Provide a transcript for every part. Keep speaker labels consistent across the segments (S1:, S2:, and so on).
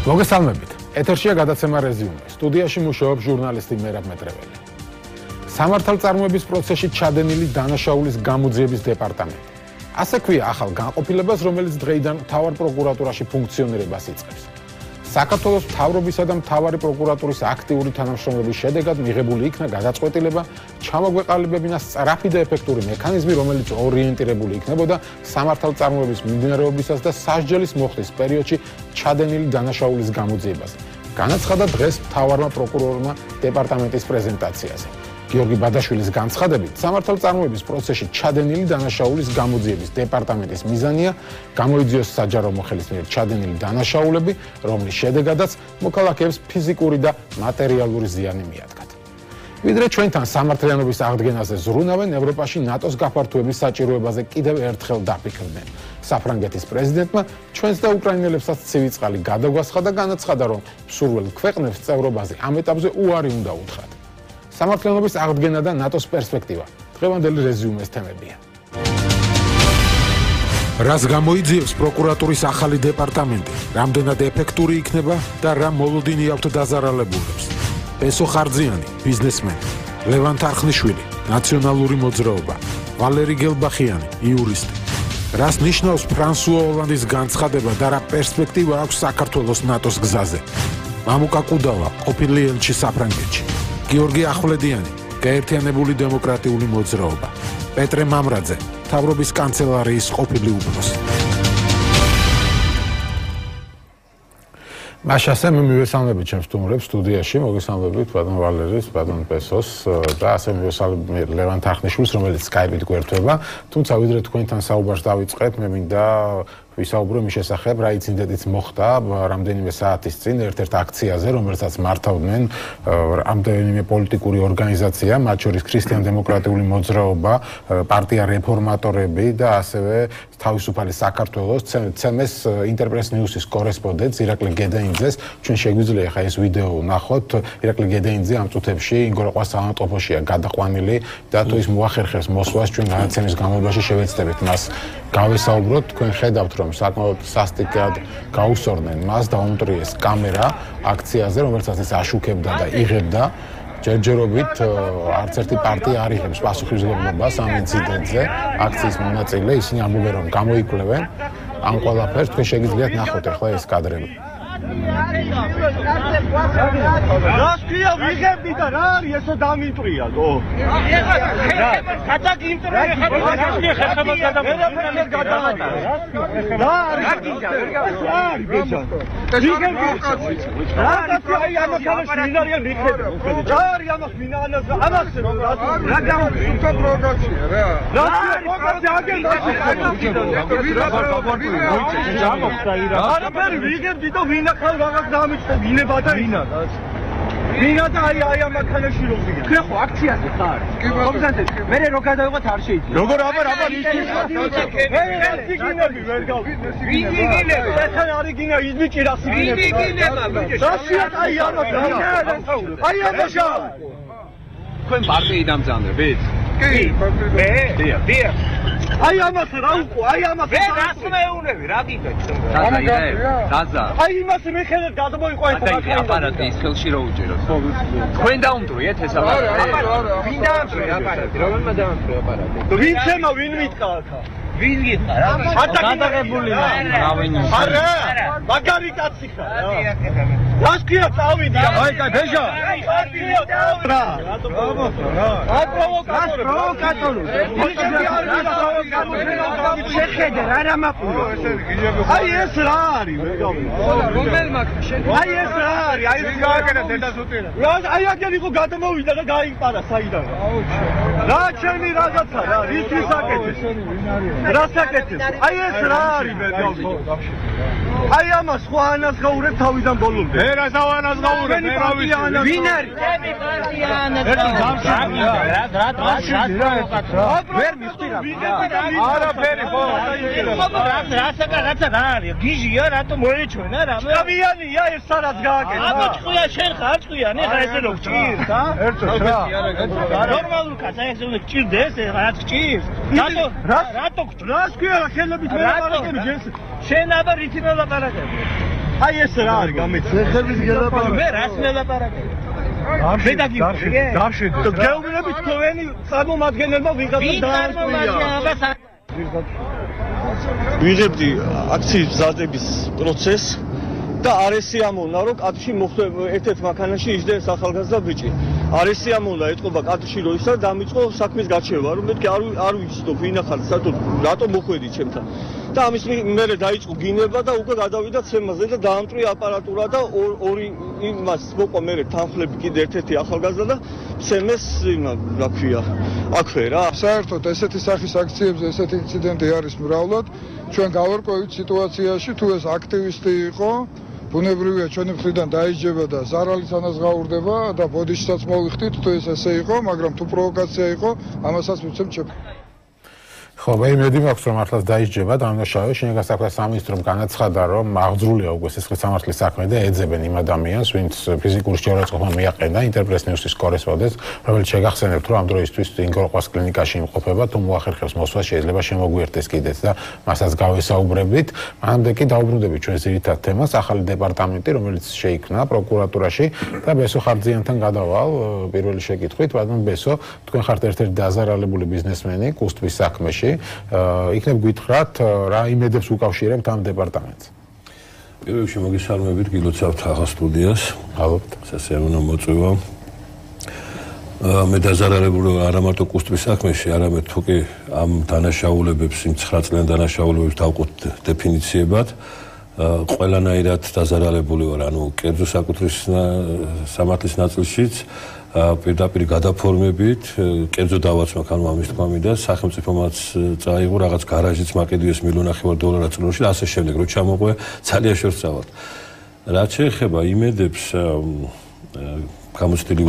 S1: მოგესალმებით. ეთერშია გადაცემა რეზიუმე. სტუდიაში მუშაობს ჟურნალისტი მერაბ მეტრეველი. სამართალწარმოების პროცესში ჩადენილი დანაშაულის გამოძიების დეპარტამენტი. ასე ქვია ახალ განყოფილებას, რომელიც დღეიდან მთავარ პროკურატურაში ფუნქციონირებას იწყებს. საქართველოს მთავრობისა და მთავარი პროკურატურის აქტიური თანამშრომლობის შედეგად მიღებული იქნა გადაწყვეტილება ჩამოგვეყალიბებინა სწრაფი და ეფექტური მექანიზმი, რომელიც ორიენტირებული იქნებოდა სამართალწარმოების მიმდინარეობისას და სასჯელის მოხდის პერიოდში ჩადენილი დანაშაულის გამოძიებას. განაცხადა დღეს მთავარმა პროკურორმა დეპარტამენტის პრეზენტაციაზე. გიორგი ბადაშვილის განცხადებით, სამართალწარმოების პროცესში ჩადენილი დანაშაულის გამოძიების დეპარტამენტის მიზანია გამოიძიოს საჯარო მოხელის მიერ ჩადენილი დანაშაულები, რომლის შედეგადაც მოქალაქეებს ფიზიკური და მატერიალური ზიანი მიადგათ. ვიდრე ჩვენთან სამართლიანობის აღდგენაზე ზრუნავენ, ევროპაში ნატოს გაფართოების საჭიროებაზე კიდევ ერთხელ დაფიქრდნენ. საფრანგეთის პრეზიდენტმა ჩვენს და უკრაინელებსაც ცივი წყალი გადაგვასხა და განაცხადა, რომ მსურველ ქვეყნებს წევრობაზე ამ ეტაპზე უარი უნდა უთხრათ. სამართლიანობის აღდგენა და ნატოს პერსპექტივა. დღევანდელი რეზიუმეს თემებია. რას გამოიძიებს პროკურატურის ახალი დეპარტამენტი, რამდენად ეფექტური იქნება და რა მოლოდინი აქვთ დაზარალებულებს. პესო ხარძიანი, ბიზნესმენი, ლევან თარხნიშვილი, ნაციონალური მოძრაობა, ვალერი გელბახიანი, იურისტი. რას ნიშნავს ფრანსუა ოლანდის განცხადება და რა პერსპექტივა აქვს საქართველოს ნატოს გზაზე. მამუკა კუდავა, ყოფილი ელჩი საფრანგეთში. გიორგი ახვლედიანი, გაერთიანებული დემოკრატიული მოძრაობა. პეტრე მამრაძე, მთავრობის კანცელარიის ყოფილი უფროსი. მაშასე მივესალმებით ჩემს სტუმრებს სტუდიაში, მოგესალმებით ბატონ ვალერის, ბატონ პესოს და ასე მივესალმებით ლევან თარხნიშვილს, რომელიც სკაიპით გვერდება. თუმცა ვიდრე თქვენთან საუბარს დავიწყებ, მე მინდა ვისაუბრო მის შესახებ, რა ინციდენტიც მოხდა რამდენიმე საათის წინ ერთ-ერთ აქციაზე, რომელსაც მართავდნენ რამდენიმე პოლიტიკური ორგანიზაცია, მათ შორის ქრისტიან-დემოკრატიული მოძრაობა, პარტია რეფორმატორები და ასევე თავისუფალი საქართველოს CMS ინტერპრეს ნიუსის კორესპონდენტ ირაკლი გედეინძეს. ჩვენ შეგვიძლია ხა ეს ვიდეო ვნახოთ. ირაკლი გედეინძე ამ წუთებში ინგოროყვას საავადმყოფოშია გადაყვანილი და თუ ის მოახერხებს მოსვლას ჩვენ განაცემის განმავლობაში შევეცდებით მას გავესაუბროთ. თქვენ ხედავთ, რომ საკმაოდ სასტიკად გაუსწორდნენ მას, დაუმტრიეს კამერა აქციაზე, რომელსაც ის აშუქებდა და იღებდა. ჯერჯერობით არც ერთი პარტია არ იღებს პასუხისმგებლობას ამ ინციდენტზე. აქციის მონაწილე ისინი ამბობენ, რომ გამოიკვლევენ ამ ყველაფერს. თქვენ შეგიძლიათ ნახოთ ახლა ეს კადრები.
S2: რას ქვია ვიღებდი და რა არის ესო დამიმტრიადო? გადაგიმტრია ხალ რაღაც დამიწყე ვინება და ვინა და აი ამათანაში რომ ვიგე. თქვენ ხო აქციაზე ხარ? კომზანტე, მე რო გადავიღოთ არ შეიძლება. როგორ აბა ისიც მე გიგინები ვერ გავი. ვიგინები, ეხლა არის გინა იზმიჭირას გინები. რაშიათ აი ამაშა. თქვენ პარტიიდან მძანდებით? კი, მე? დიახ. აი ამას რა უკვე, აი ამას მე რას მეუნები, რა გიგეთ? დაზა. აი იმას მე ხედავ გადმოიყვანეთ
S3: მაგარი აპარატი ის ხელში რო უჭეროს. თქვენ დაუმტრიეთ ეს აპარატი?
S2: ვინ დაამტრია აპარატი? რომელმა დაამტრია აპარატი? ვინცემა ვინ მიტყა ახლა? ვინ გიტყა რა? გადაღებული რავენი. არა, მაგარი კაცი ხარ რა. რას ქვია წავიდი? აი კაი ბეჟა. რა? რა პროვოკატორი? შეხედე რა რამაყურო. აი ეს რა არის? რომელმა აი ეს რა არის? აი ეს გააკეთა დედას უტირა. აი აქ იყო გადმოვიდა და გაიყარა საიდან. რა ჩემი რაღაცა რა? რის აკეთებს? რა საკეთებს? აი ეს რა არის მე გავიგე. აი ამას ხო ანაზღაურებ თავიდან ბოლომდე. მე რა დავანაზღაურებ? მე რა ვიცი. ვინ არის? ჩემი პარტია ანაზღაურებს. ვერ მიხდირა. არაფერი ხო? რაცა რა არის? გიჟია რატო მოეჩვენა რა? წავიანია ეს სადაც გააკეთა. აბა ჭყვია შენ ხარ ჭყვიანი ხა ესე რო გჭირს და? ერთოს რა. ნორმალურ კაცს ეს უნდა გჭირდეს, რაც გჭირს. რატო რას ქვია ხელებით მე ლაპარაკები შენ აბა რითი ლაპარაკები? აი ეს რა არის გამეცი ხების გელაპარაკე მე რას მელაპარაკე მე დაგიხვდი გეუბნებით თქვენი წარმომადგენელმა ვიღაცა დაარღვია ვიღებდი აქციის მზადების პროცესს და არ ესიამოვნა რომ კადრში მოხდება ერთ-ერთ მანქანაში იჯდეს ახალგაზრდა ბიჭი არ ესიამოვნა ეთყობა კადრში რომ ისა დამიწყო საქმის გაჩევა რომ მეთქი არ ვიცნობ ვინ ახალ სათო რატო მოხვედი ჩემთან და ამის მერე დაიწყო გინება და უკვე გადავიდა ცემაზე და დაამტვრია აპარატურა და ორი იმას მოყვა მერე თანხლები კიდე ერთ-ერთი ახალგაზრდა და ცემეს იმა რა ქვია აქვე რა
S4: საერთოდ ესეთი სახის აქციებზე ესეთი ინციდენტი არის მრავლად ჩვენ გავარკვევით სიტუაციაში თუ ეს აქტივისტი იყო ბუნებრივია ჩვენი მხრიდან დაიჯება და ზარალიც ანაზღაურდება და ბოდიშსაც მოვიხდით თუ ეს ესე იყო მაგრამ თუ პროვოკაცია იყო ამასაც მივცემ ჩემ
S1: ხო, მე იმედი მაქვს რომ მართლაც დაიჯება დამნაშავე შინაგან საქმეთა სამინისტრომ განაცხადა რომ აღძრულია უკვე სისხლის სამართლის საქმე და ეძებენ იმ ადამიანს ვინც ფიზიკური შეურაცხყოფა მიაყენა ინტერპრეს ნიუსის კორესპონდენტს რომელიც შეგახსენებთ რომ ამ დროისთვის ინგოროყვას კლინიკაში იმყოფება თუ მოახერხებს მოსვლა შეიძლება შემოგვიერთდეს კიდეც და მასაც გავესაუბრებით მანამდე კი დაუბრუნდებით ჩვენ ძირითად თემას ახალი დეპარტამენტი რომელიც შეიქმნა პროკურატურაში და ბესო ხარძიანთან გადავალ პირველი შეკითხვით ბატონ ბესო თქვენ ხართ ერთ-ერთი დაზარალებული ბიზნესმენი კუსტვის საქმეში იქნებ გითხრათ რა იმედებს უკავშირებთ ამ დეპარტამენტს.
S5: პირველ რიგში მოგესალმებით გილოცავთ ახალ სტუდიას.
S1: ალბათ.
S5: სასიამოვნო მოწვევა. მე დაზარალებული არა მარტო კუსტვის საქმეში, არამედ თუ კი ამ დანაშაულებებს, იმ 9 წლიან დანაშაულებებს დავყოთ დეფინიციებად, ყველანაირად დაზარალებული ვარ, ანუ კერძო საკუთრის სამართლის ნაწილშიც პირდაპირ გადაფორმებით, კერძო დავაც მაქვს ანუ ამის თქმა მინდა, სახელმწიფომაც წაიღო რაღაც გარაჟიც მაკიდიეს $1,500,000 წლებში და ასე შემდეგ, რომ ჩამოყვე ძალიან შორსავად. რაც შეეხება იმედებს გამოცდილი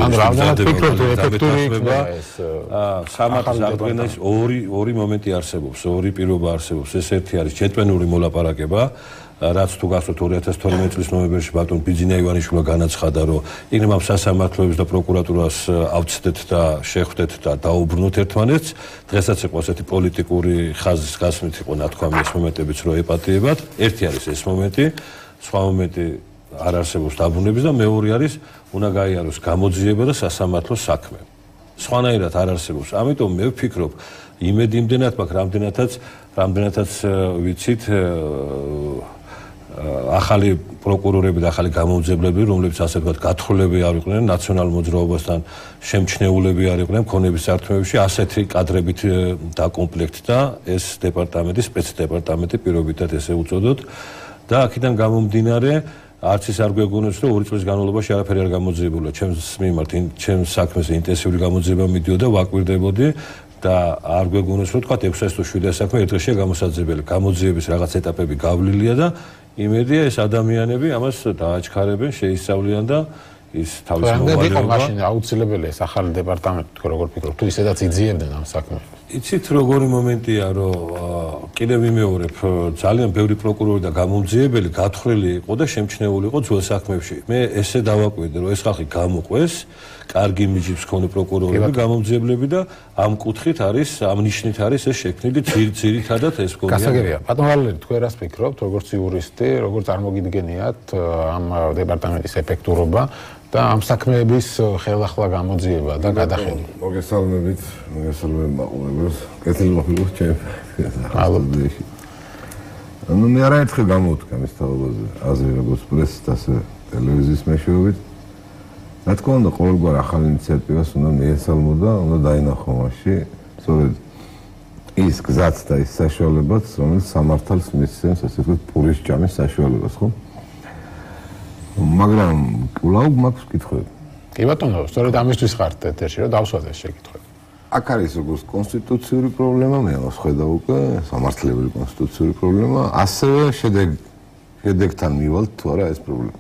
S5: სამართლის აღდგენის ორი მომენტი არსებობს, ორი პირობა არსებობს. ეს ერთი არის ჯეტვენური მოლაპარაკება რაც თუ გახსოვთ 2012 წლის ნოემბერში ბატონ ბიძინა ივანიშვილმა განაცხადა რომ იქნება სასამართლოებს და პროკურატურას ავწდეთ და შეხვდეთ და დაუბრუნოთ ერთმანეთს დღესაც იყო ასეთი პოლიტიკური ხაზის გასმით იყო ნათქვამი ეს მომენტებიც რომ ეპატიებათ ერთი არის ეს მომენტი სხვა მომენტი არ არსებობს დაბრუნების და მეორე არის უნდა გაიაროს გამოძიება და სასამართლო საქმე სხვანაირად არ არსებობს ამიტომ მე ვფიქრობ იმედი იმდენად მაქვს რამდენადაც ვიცით ახალი პროკურორები და ახალი გამომძებლები, რომლებიც ასე ვთქვათ, გათხოვლები არ იყვნენ, ნაციონალურ მოძრაობასთან შემჩნეულები არ იყვნენ, ქონების წართმევებში, ასეთი კადრებით დაკომპლექტდა ეს დეპარტამენტი, სპეცდეპარტამენტი პირობითად ესე უწოდოთ და აქედან გამომდინარე არც ის არ გვეგონებს, რომ 2 წლის განმავლობაში არაფერი არ გამოძიებულა. ჩემს მიმართ, ჩემს საქმეზე ინტენსიური გამოძიება მიდიოდა, ვაკვირდებოდი და არ გვეგონებს, რომ თქვა 600 თუ 700 საქმე ერთ დღეშია გამოსაძებელი. გამოძიების რაღაც ეტაპები გავლილია და იმედია ეს ადამიანები ამას დააჩქარებენ, შეისწავლიან და ის თავის მოვალეობა. რა მაშინ აუცილებელია ეს ახალი დეპარტამენტი, თქვენ როგორ ფიქრობთ, თუ ისედაც იძიებდნენ ამ საქმეს? იცით როგორი მომენტია, რომ კიდევ ვიმეორებ, ძალიან ბევრი პროკურორი და გამომძიებელი გათხრილი იყო და შემჩნეული იყო ძველ საქმეებში. მე ესე დავაკვირდე, რომ ეს ხალხი გამოყვეს, კარგი მიჯიბს ქონე პროკურორები, გამომძიებლები და ამ კუთხით არის, ამ ნიშნით არის ეს შექმნილი ძირითადად ეს გონია. გასაგებია. ბატონ ვალერი, თქვენ რას ფიქრობთ, როგორც იურისტი, როგორ წარმოგიდგენიათ ამ დეპარტამენტის ეფექტურობა და ამ საქმეების ხელახლა გამოძიება და გადახედვა.
S6: მოგესალმებით მაყურებელს. კეთილმოხილოს ჩემ. ალბათ. ანუ მე არაერთხელ გამოვთქვა მის თავაზე, აზრი როგორც პრესით, ასე ტელევიზიის მეშვეობით. რა თქმა უნდა, ყოველგვარ ახალ ინიციატივას უნდა მიესალმო და უნდა დაინახო მასში, სწორედ ის გზაც და ის საშუალებაც, რომელიც სამართალს მისცემს, ასე ვთქვათ, პურის ჭამის საშუალებას, ხო? მაგრამ კვლავ მაქვს კითხვები. კი ბატონო, სწორედ ამისთვის ხართ ეთერში, რომ დავსვათ ეს შეკითხვები. აქ არის როგორც კონსტიტუციური პრობლემა, მე ამას ხედავ უკვე, სამართლებელი კონსტიტუციური პრობლემა, ასევე შედეგთან მივალთ თუ არა ეს პრობლემა.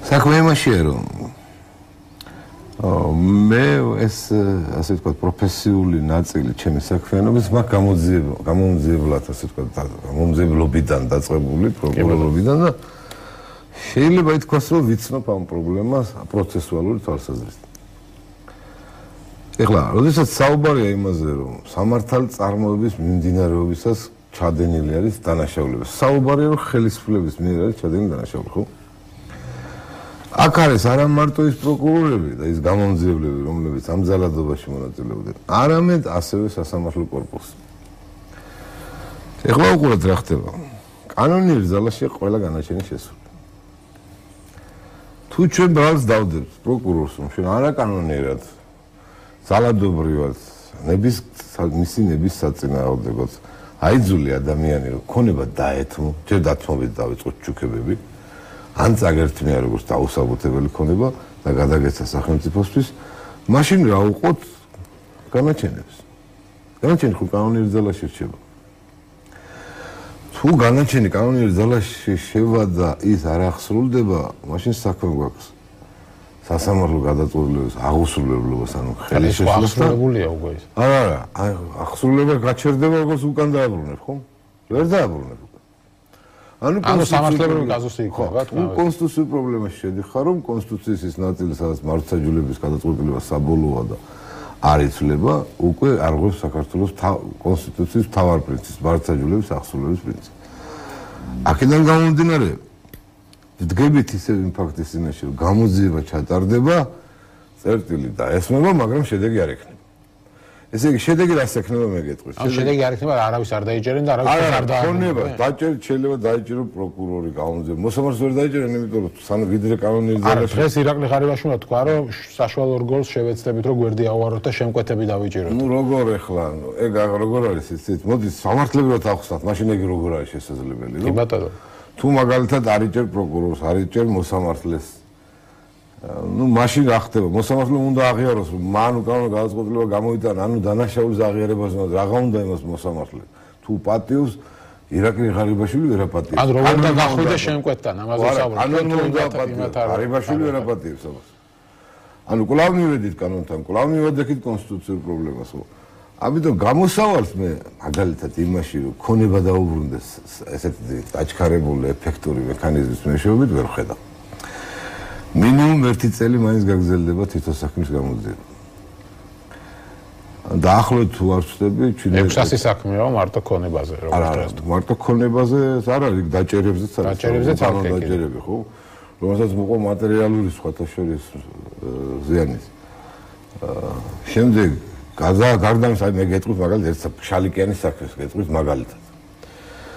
S6: საქმე იმაშია, რომ მე ეს ასე ვთქვათ პროფესიული ნაწილი ჩემი საქმიანობის მაქვს გამომძიებლად ასე ვთქვათ გამომძიებლობიდან დაწყებული პროკურორობიდან და შეიძლება ითქვას, რომ ვიცნობ ამ პრობლემას პროცესუალური თვალსაზრისით. ეხლა, როდესაც საუბარია იმაზე, რომ სამართალი წარმოების მიმდინარეობისას ჩადენილი არის დანაშაულება. საუბარია რომ ხელისუფლების მიერ არის ჩადენილი დანაშაულება, ხო? აქ არის არა მარტო ის პროკურორები და ის გამომძიებლები, რომლებიც ამ ძალადობაში მონაწილეობდნენ, არამედ ასევე სასამართლო კორპუსი. ეხლა უყურეთ რა ხდება. კანონიერ ძალაშია ყველა განაჩენი შესული. თუ ჩვენ ბრალს დავდებთ პროკურორს, რომ ჩვენ არაკანონიერად ძალადობრივად მისი ნების საწინააღმდეგოდ აიძული ადამიანი რომ ქონება დაეთმო, ჯერ დათმობით დავიწყოთ ჩუქებები, ან წაგერთმია როგორც დაუსაბუთებელი ქონება და გადაგეცა სახელმწიფოსთვის, მაშინ რა უყოთ განაჩენებს. განაჩენი ხო კანონიერ ძალაში რჩება. თუ განაჩენი კანონიერ ძალაში შევა და ის არ აღსრულდება, მაშინ საქმე გვაქვს. სასამართლო გადაწყვეტილების აღუსრულებლობას, ანუ ხელის შესრულებას.
S1: აღსრულებულია უკვე ის.
S6: არა, აღსრულება გაჩერდება როგორც უკან დააბრუნებ, ხო? ვერ დააბრუნებ უკან.
S1: ანუ სამართლებრივი კაზუსი იქნება,
S6: თუ კონსტიტუციური პრობლემაში შედიხარ, რომ კონსტიტუციის ის ნაწილი, სადაც მართლმსაჯულების გადაწყვეტილება საბოლოოა და არ იცვლება, უკვე არ ღვევს საქართველოს კონსტიტუციის მთავარ პრინციპს, მართლმსაჯულების აღსრულების პრინციპს. აქედან გამომდინარე, დგებით ისევ იმ ფაქტის წინაშე, რომ გამოძიება ჩატარდება, წერტილი დაესმება, მაგრამ შედეგი არ ექნება. ესე იგი, შედეგი რას ექნება მე გეტყვით?
S1: ან შედეგი არ ექნება, არავის არ დაიჭერენ და არავის არ
S6: დააბრუნება. დაჭერით შეიძლება დაიჭერო პროკურორი, გამომძიება. მოსამართლეს ვერ დაიჭერენ, იმიტომ რომ სანამ ვიდრე კანონიერი ძალაში.
S1: დღეს ირაკლი ღარიბაშვილმა თქვა, რომ საშუალო რგოლს შევეცდებით, რომ გვერდი ავაროთ და შემკვეთები დავიჭიროთ.
S6: ნუ როგორ ეხლა, ეგ როგორ არის იცით? მოდი სამართლებრივად ახსნათ, მაშინ ეგ როგორ არის შესაძლებელი,
S1: კი ბატონო.
S6: თუ მაგალითად არ იჭერ პროკურორს, არ იჭერ მოსამართლეს. ნუ მაშინ რა ხდება? მოსამართლე უნდა აღიაროს, რომ მან უკანონო გადაწყვეტილება გამოიტანა, ანუ დანაშაულის აღიარებაზე, რაღა უნდა იმას მოსამართლე. თუ პატიოს ირაკლი ღარიბაშვილი ვერაპატიებს.
S1: ან როგორ უნდა გახვიდე შემკვეთთან, ამაზე საუბრობთ.
S6: ანუ უნდა ღარიბაშვილი ვერაპატიებს ამას. ანუ კვლავ მივედით კანონთან, კვლავ მივედით კონსტიტუციურ პრობლემას, ხო? ამიტომ გამოსავალს მე მაგალითად იმაში, რომ ქონება დაუბრუნდეს ესეთი დაჩქარებული ეფექტური მექანიზმის მეშვეობით ვერ ხედავ. მინიმუმ 1 წელი მაინც გაგრძელდება თვითონ საქმის გამოძიება. დაახლოებით თუ არ ვწდები, ჩვენ
S1: 600 საქმეა მარტო ქონებაზე, როგორც დღეს.
S6: მარტო ქონებაზე არ არის, დაჭერებზეც არის.
S1: დაჭერებზეც არ არის.
S6: დაჭერები, ხო? რომელსაც მოყვა მატერიალური სხვათა შორის ზიანიც. შემდეგ გარდა იმისა, მე გეტყვით მაგალითად შალიკიანის საქმეს გეტყვით მაგალითად.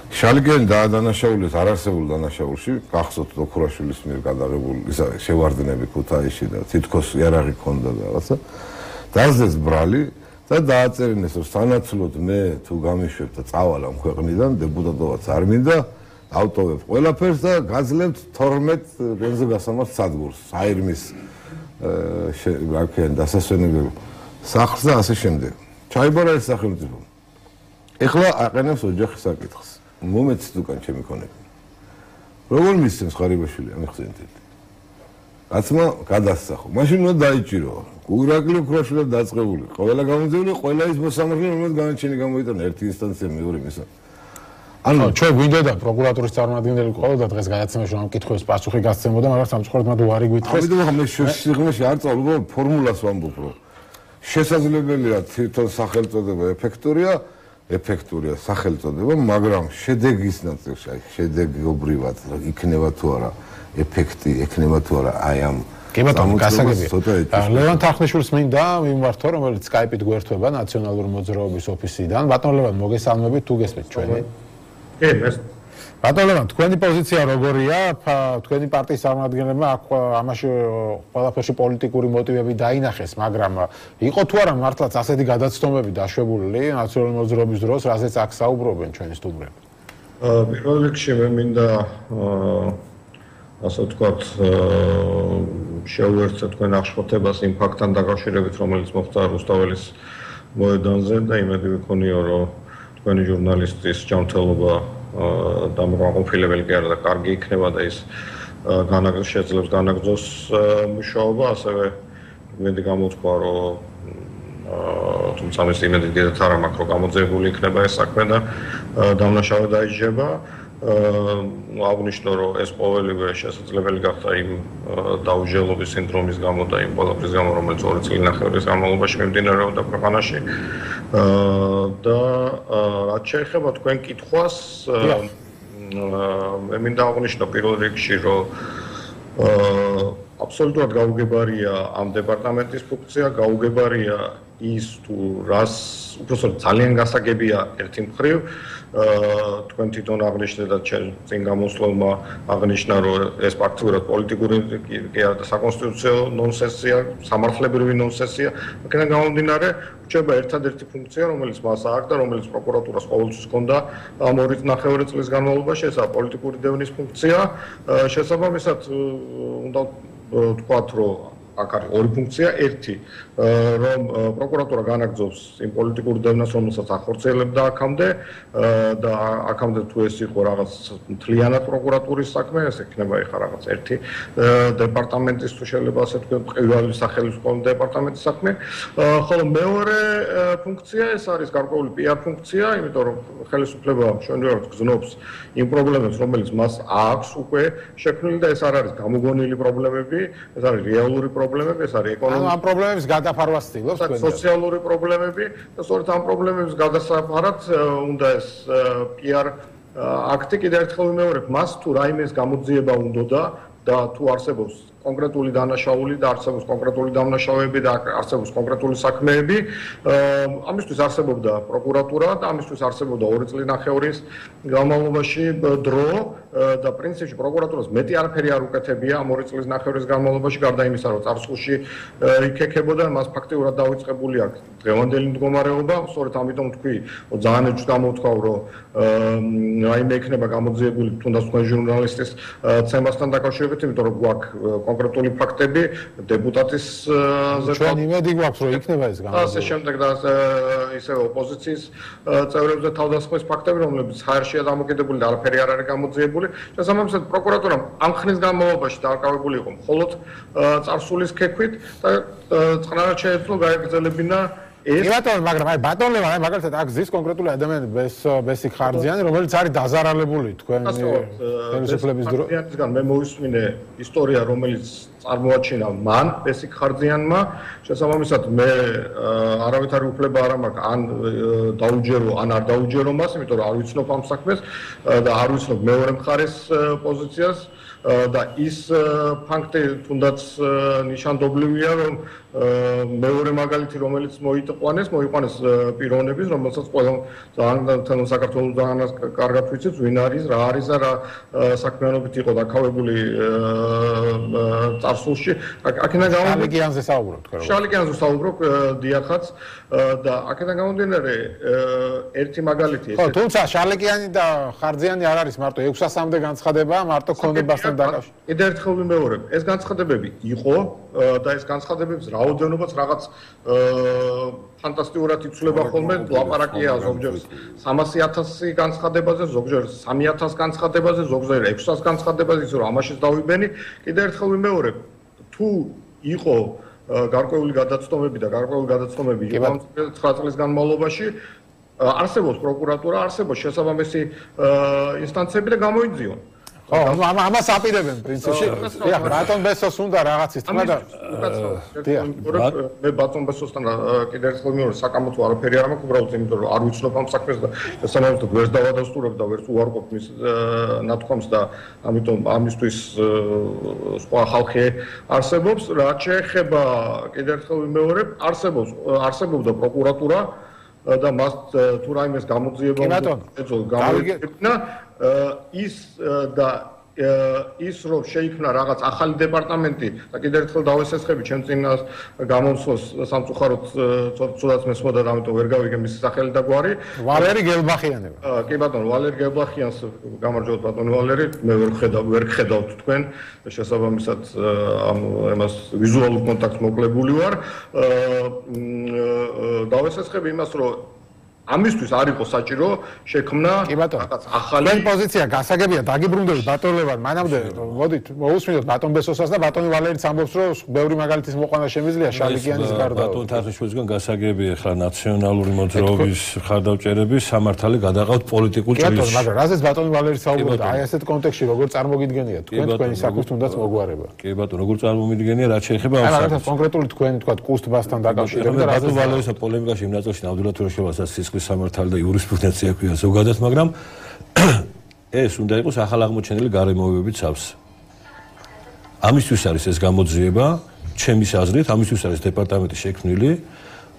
S6: შალიკიანი დაადანაშაულეს არარსებულ დანაშაულში, გახსოვთ დოქურაშვილის მიერ გადაღებული ისა შევარდნები ქუთაისში და თითქოს იარაღი ჰქონდა და რაღაცა. დაძეს ბრალი და დააწერინეს, რომ სანაცვლოდ მე თუ გამიშვებ და წავალ ამ ქვეყნიდან, დეპუტატობაც არ მინდა, ავტოვებ ყველაფერს და გაძლევთ 12 ბენზოგასამართ სადგურს, აირმის რაკენ დასასვენებელ სახლს და ასე შემდეგ. ჩაიბარა ეს სახელმწიფო. ეხლა აყენებს ოჯახის საკითხს. მომეცით უკან ჩემი ქონები. როგორ მისცემს ღარიბაშვილი ამ ხსენით? კაცმა გადასახო. მაშინ უნდა დაიჭირო. ირაკლი უქრაშვილად დაწყებული. ყველა გამოძიებული, ყველა ის მოსამართლე, რომელიც განაჩენი გამოიტანა ერთი ინსტანცია, მეორე მესამე.
S1: ანუ ჩვენ გვინდოდა პროკურატურის წარმომადგენელი ყოლოდა დღეს გადაცემაში რომ კითხვის პასუხი გასცემოდა, მაგრამ სამწუხაროდ მათ უარი გვითხრეს.
S6: ამიტომ ახლა მე სიღრმეში არ წავ, უბრალოდ ფორმულას ვამბობ, რომ შესაძლებელია თვითონ სახელწოდება ეფექტურია სახელწოდება, მაგრამ შედეგის ნაწილში, შედეგობრივად იქნება თუ არა ეფექტი, იქნება თუ არა აი ამ
S1: კი ბატონო, გასაგებია. ლევან თახნიშვილს მინდა მიმართო, რომელიც Skype-ით გვერდება ნაციონალური მოძრაობის ოფისიდან. ბატონო ლევან, მოგესალმებით, თუ გესმით ჩვენი?
S7: კი, მე
S1: ბატონო ლევან, თქვენი პოზიცია როგორია? თქვენი პარტიის წარმომადგენლებმა ამაში ყველაფერში პოლიტიკური მოტივები დაინახეს, მაგრამ იყო თუ არა მართლაც ასეთი გადაცდომები დაშვებული ნაციონალური მოძრაობის დროს, რასაც აქ საუბრობენ ჩვენი სტუმრები?
S7: პირველ რიგში მე მინდა ასე ვთქვათ, შევუერთდეთ თქვენ აღშფოთებას იმ ფაქტთან დაკავშირებით, რომელიც მოხდა რუსთაველის მოედანზე და იმედი ვიქონიო, რომ თქვენი ჟურნალისტის ჯანმრთელობა და მოყოლფილებელი კი არა და კარგი იქნება და ის შეძლებს განაგრძოს მუშაობა, ასევე იმედი გამოთქვა, რომ თუმცა მის იმედი დიდად არ მაქვს, რომ გამოძიებული იქნება ეს საქმე და დამნაშავე დაიჭრება. აღნიშნო რომ ეს ყოველივე შესაძლებელი გახდა იმ დაუჯელობის სინდრომის გამო და იმ ყველაფრის გამო რომელიც 2 წლინახევრის განმავლობაში მიმდინარეობდა ქვეყანაში და რაც შეეხება თქვენ კითხვას მე მინდა აღნიშნო პირველ რიგში რომ აბსოლუტურად გაუგებარია ამ დეპარტამენტის ფუნქცია, გაუგებარია ის თუ რას უბრალოდ ძალიან გასაგებია ერთი მხრივ თქვენ თვითონ აღნიშნეთ და წინ გამოსვლელმა აღნიშნა რომ ეს ფაქტურად პოლიტიკური კი არა და საკონსტიტუციო ნონსენსია, სამართლებრივი ნონსენსია, აქედან გამომდინარე რჩება ერთადერთი ფუნქცია რომელიც მას აქვს და რომელიც პროკურატურას ყოველთვის ჰქონდა ამ 2.5 წლის განმავლობაში, ესაა პოლიტიკური დევნის ფუნქცია. შესაბამისად უნდა ვთქვათ რომ აქ არის ორი ფუნქცია, ერთი რომ პროკურატურა განაგრძობს იმ პოლიტიკურ დევნას, რომელსაც ახორციელებდა აქამდე და აქამდე თუ ეს იყო რაღაც მთლიანად პროკურატურის საქმე, ეს იქნება ეხლა რაღაც ერთი დეპარტამენტის თუ შეიძლება ასე ვთქვათ, პირველი სახელმწიფო დეპარტამენტის საქმე, ხოლო მეორე ფუნქცია ეს არის გარკვეული PR ფუნქცია, იმიტომ რომ ხელისუფლება მშვენივრად გზნობს იმ პრობლემებს, რომელიც მას აქვს უკვე შექმნილი და ეს არ არის გამოგონილი პრობლემები, ეს არის რეალური პრობლემები, ეს არის ეკონომიკური
S1: ამ პრობლემების გადაფარვას ცდილობს თქვენ.
S7: სოციალური პრობლემები და სწორედ ამ პრობლემების გადასაფარად უნდა ეს PR აქტი კიდევ ერთხელ ვიმეორებ, მას თუ რაიმეს გამოძიება უნდოდა და თუ არსებობს კონკრეტული დანაშაული და არსებობს კონკრეტული დამნაშავეები და არსებობს კონკრეტული საქმეები, ამისთვის არსებობდა პროკურატურა და ამისთვის არსებობდა 2 წლინახევრის განმავლობაში დრო და პრინციპში პროკურატურას მეტი არაფერი არ უკეთებია ამ 2 წლინახევრის განმავლობაში, გარდა იმისა, რომ წარსულში იქეკებოდა, მას ფაქტიურად დავიწყებული აქვს დღევანდელი მდგომარეობა, სწორედ ამიტომ თქვი, რომ ძალიან ეჭვს გამოთქვავ, რომ რაიმე იქნება გამოძიებული თუნდაც თქვენ ჟურნალისტის ცემასთან დაკავშირებით, იმიტომ რომ გვაქვს კონკრეტული ფაქტები დეპუტატის
S1: ჩვენ იმედი გვაქვს რომ იქნება ეს გამოძიება.
S7: ასე შემდეგ და ისევ ოპოზიციის წევრებზე თავდასხმის ფაქტები, რომლებიც ჰაერშია დამოკიდებული და არაფერი არ არის გამოძიებული. შესაბამისად პროკურატურამ ამ ხნის განმავლობაში დააკავებული იყო მხოლოდ წარსულის ქექვით და წყნარად შეეძლო გაეგრძელებინა
S1: კი ბატონო, მაგრამ აი ბატონებმა აი მაგალითად აქ ზის კონკრეტული ადამიანი ბესიკ ხარძიანი, რომელიც არის დაზარალებული თქვენი ხელისუფლების დრო.
S7: მე მოვისმინე ისტორია, რომელიც წარმოაჩინა მან ბესიკ ხარძიანმა, შესაბამისად მე არავით არ უფლება არ მაქვს ან დაუჯერო, ან არ დაუჯერო მას, იმიტომ რომ არ ვიცნობ ამ საქმეს და არ ვიცნობ მეორე მხარეს პოზიციას და ის ფაქტი თუნდაც ნიშანდობლივია, რომ მეორე მაგალითი, რომელიც მოიყვანეს პიროვნების, რომელსაც ყველა ძალიან საქართველოს ძალიან კარგად ვიცით, ვინ არის, რა არის და რა საქმიანობით იყო დაკავებული წარსულში. აქედან
S1: შალიკიანზე საუბრობთ, ხო?
S7: შალიკიანზე საუბრობ დიახაც და აქედან გამომდინარე ერთი მაგალითი
S1: ეს. ხო, თუმცა შალიკიანი და ხარძიანი არ არის მარტო 600-მდე განცხადება, მარტო ქონებასთან დაკავშირებით.
S7: კიდევ ერთხელ ვიმეორებ, ეს განცხადებები იყო და ეს განცხადებების რაოდენობაც რაღაც ფანტასტიკურად იცვლება ხოლმე, ლაპარაკია ზოგჯერ 300,000 განცხადებაზე, ზოგჯერ 3,000 განცხადებაზე, ზოგჯერ 600 განცხადებაზე, ისე რომ ამაშიც დავიბენი. კიდევ ერთხელ ვიმეორებ, თუ იყო გარკვეული გადაცდომები და გარკვეული გადაცდომები იყო 9 წლის განმავლობაში, არსებობს პროკურატურა, არსებობს შესაბამისი ინსტანციები და გამოიძიონ.
S1: ხო, ამას აპირებენ პრინციპში. დიახ, ბატონ ბესოს უნდა რაღაცის თქმა და
S7: მე ბატონ ბესოსთან კიდევ ერთხელ ვიმეორებ, საკამოთო არაფერი არ მაქვს, უბრალოდ იმიტომ რომ არ ვიცნობ ამ საქმეს და შესაბამისად ვერც დავადასტურებ და ვერც უარყოფ მის ნათქვამს და ამიტომ ამისთვის სხვა ხალხი არსებობს. რაც შეეხება კიდევ ერთხელ ვიმეორებ, არსებობდა პროკურატურა და მას თუ რაიმეს გამოძიება გამოიწვევნა ის რომ შეიქმნა რაღაც ახალი დეპარტამენტი და კიდევ ერთხელ დავესესხები ჩემ წინას გამოსვლას სამწუხაროდ ცოტაც მესმოდა და ამიტომ ვერ გავიგე მისი სახელი და გვარი
S1: ვალერი გელბახიანება.
S7: კი ბატონო, ვალერი გელბახიანს გამარჯობათ ბატონო ვალერი, მე ვერ ხედავთ თქვენ და შესაბამისად ამ იმას ვიზუალურ კონტაქტს მოკლებული ვარ. დავესესხები იმას რომ ამისთვის არ იყო საჭირო შექმნა
S1: რაღაც ახალი პოზიცია გასაგებია დაგიბრუნდებით ბატონ ლევან მანამდე მოდით მოусმინოთ ბატონ ბესოსას და ბატონი ვალერიც ამბობს რომ ბევრი მაგალითის მოყვანა შემიძლია შალიკიანის გარდა
S5: ბატონ თარხნიშვილისგან გასაგებია ხლა ნაციონალური მოძრაობის ხარდაჭერების სამართალი გადაყავთ პოლიტიკურ ჭრილში
S1: მაგრამ რაზეც ბატონი ვალერიც საუბრობდა აი ასეთ კონტექსტში როგორ წარმოგიდგენია თქვენი საქმის თუნდაც მოგვარება
S5: კი ბატონ როგორ წარმომიდგენია რაც შეეხება ამ
S1: საკითხს კონკრეტული თქვენი თქვა კუსტბასთან დაკავშირებით და
S5: ბატონ ვალერისა პოლემიკაში იმ ნაწილში ნამდვილად ვერ შევასწავლეთ სამართალი და იურისპრუდენცია ქვია ზოგადად, მაგრამ ეს უნდა იყოს ახალ აღმოჩენილი გარემოებებით სავსე. ამისთვის არის ეს გამოძიება, ჩემის აზრით, ამისთვის არის დეპარტამენტი შექმნილი,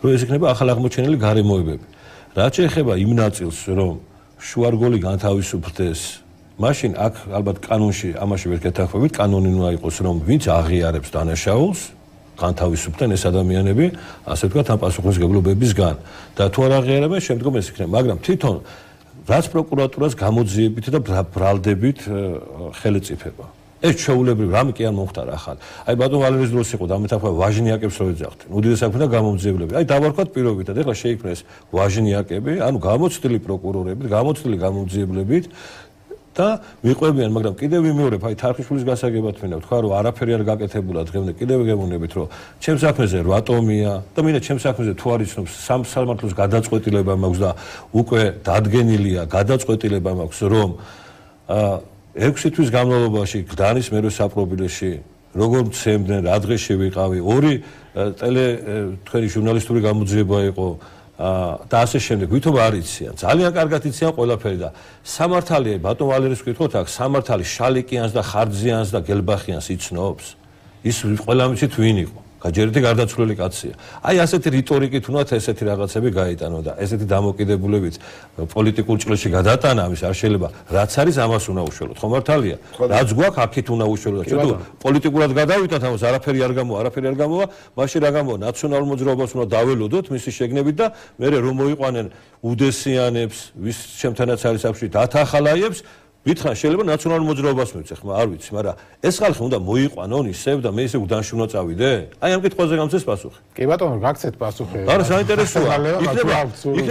S5: რომ ეს იქნება ახალ აღმოჩენილი გარემოებები. რაც შეეხება იმ ნაწილს, რომ შუარგოლი განთავისუფლდეს, მაშინ აქ ალბათ კანონში ამაში ვერ გეთანხმებით, კანონი უნდა იყოს, რომ ვინც აღიარებს დანაშაულს განთავისუფლდნენ ეს ადამიანები, ასე ვთქვათ, ამ პასუხისმგებლობებისგან და თუ არ აღიარებენ, შემდგომ ეს იქნება, მაგრამ თვითონ რაც პროკურატურას გამოძიებით და ბრალდებით ხელეწიფება. ეს ჩვეულებრივ რამე კი არ მომხდარა ახალი. აი ბატონ ვალერის დროს იყო დამეთანხმება ვაჟნიაკებს რო ეძახდნენ. უდიდეს საქმე და გამომძიებლები. აი დავარქვათ პირობითად, ეხლა შეიქმნეს ვაჟნიაკები, ანუ გამოცდილი პროკურორები, გამოცდილი გამომძიებლებით და მიყვებიან, მაგრამ კიდევ ვიმეორებ, აი თარხიშვილის გასაგებად მინდა ვთქვა, რომ არაფერი არ გაკეთებულა დღემდე, კიდევ გემოვნებით, რომ ჩემს საქმეზე 8 ტომია და მინდა ჩემს საქმეზე თუ არ იცნობს, სამართლოს გადაწყვეტილება მაქვს და უკვე დადგენილია, გადაწყვეტილება მაქვს, რომ 6 თვის განმავლობაში გდანის მერვე საპრობილეში როგორ მცემდნენ, რა დღეში ვიყავი, 2 თქვენი ჟურნალისტური გამოძიება იყო და ასე შემდეგ, ვითომ არ იციან, ძალიან კარგად იციან ყველაფერი და სამართალი, ბატონ ვალერის კითხოთ აქ, სამართალი შალიკიანს და ხარძიანს და გელბახიანს იცნობს, ის ყველა მიცით ვინ იყო, გაჯერეთი გარდაცვლილი კაცია. აი ასეთი რიტორიკით უნდათ ესეთი რაღაცები გაიტანო და ესეთი დამოკიდებულებით პოლიტიკურ ჭრილში გადატანა ამის არ შეიძლება, რაც არის ამას უნდა უშველოთ, ხო მართალია? რაც გვაქვს აქით უნდა უშველოთ, ჩვენ პოლიტიკურად გადავიტანთ ამას, არაფერი არ გამოვა, მაშინ რა გამოვა, ნაციონალურ მოძრაობას უნდა დაველოდოთ მისი შეგნებით და მერე რომ მოიყვანენ უდესიანებს, ვის ჩემთანაც არის აფში დათახალაიებს ვითხრან შეიძლება ნაციონალურ მოძრაობას მივცე, ხმა არ ვიცი, მაგრამ ეს ხალხი უნდა მოიყვანონ ისევ და მე ისე უდანში უნდა წავიდე? აი ამ კითხვაზე გამცეს პასუხი.
S1: კი ბატონო, გაგცეთ პასუხი.
S5: არა, საინტერესოა. იქნება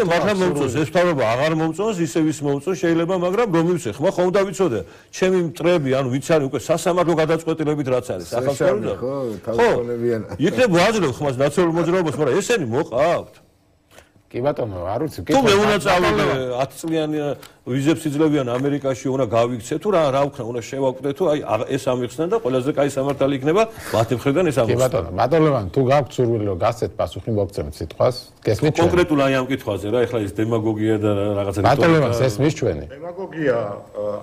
S5: მართლა მომწონს, ეს თავობა აღარ მომწონს, ისევ ის მომწონს შეიძლება, მაგრამ რომ მივცე, ხმა ხომ უნდა ვიცოდე, ჩემი მტრები, ანუ ვიც არის უკვე სასამართლო გადაწყვეტილებით რაც არის, ახალგაზრდა. ხო, თავისუფლებიან. იქნება ვაძლევ ხმას ნაციონალურ მოძრაობას, მაგრამ ესენი მოყავთ.
S1: კი ბატონო, არ ვიცი,
S5: თუ მე უნდა წავიდე 10 წლიანი ვიზებს იძლევიან ამერიკაში, უნდა გავიქცე თუ რა ვქნა, უნდა შევაკვდე თუ აი ეს ამიხსნან და ყველაზე კაი სამართალი იქნება ბათი მხრიდან ეს ამიხსნა.
S1: კი ბატონო, ბატონ ლევან, თუ გაქვთ სურვილი რომ გასცეთ პასუხი მოგცემთ სიტყვას, გესმით ჩვენ.
S5: კონკრეტულ აი ამ კითხვაზე რა, ეხლა ეს დემაგოგია და რაღაცა
S1: ბატონ ლევან, ესმის ჩვენი.
S7: დემაგოგია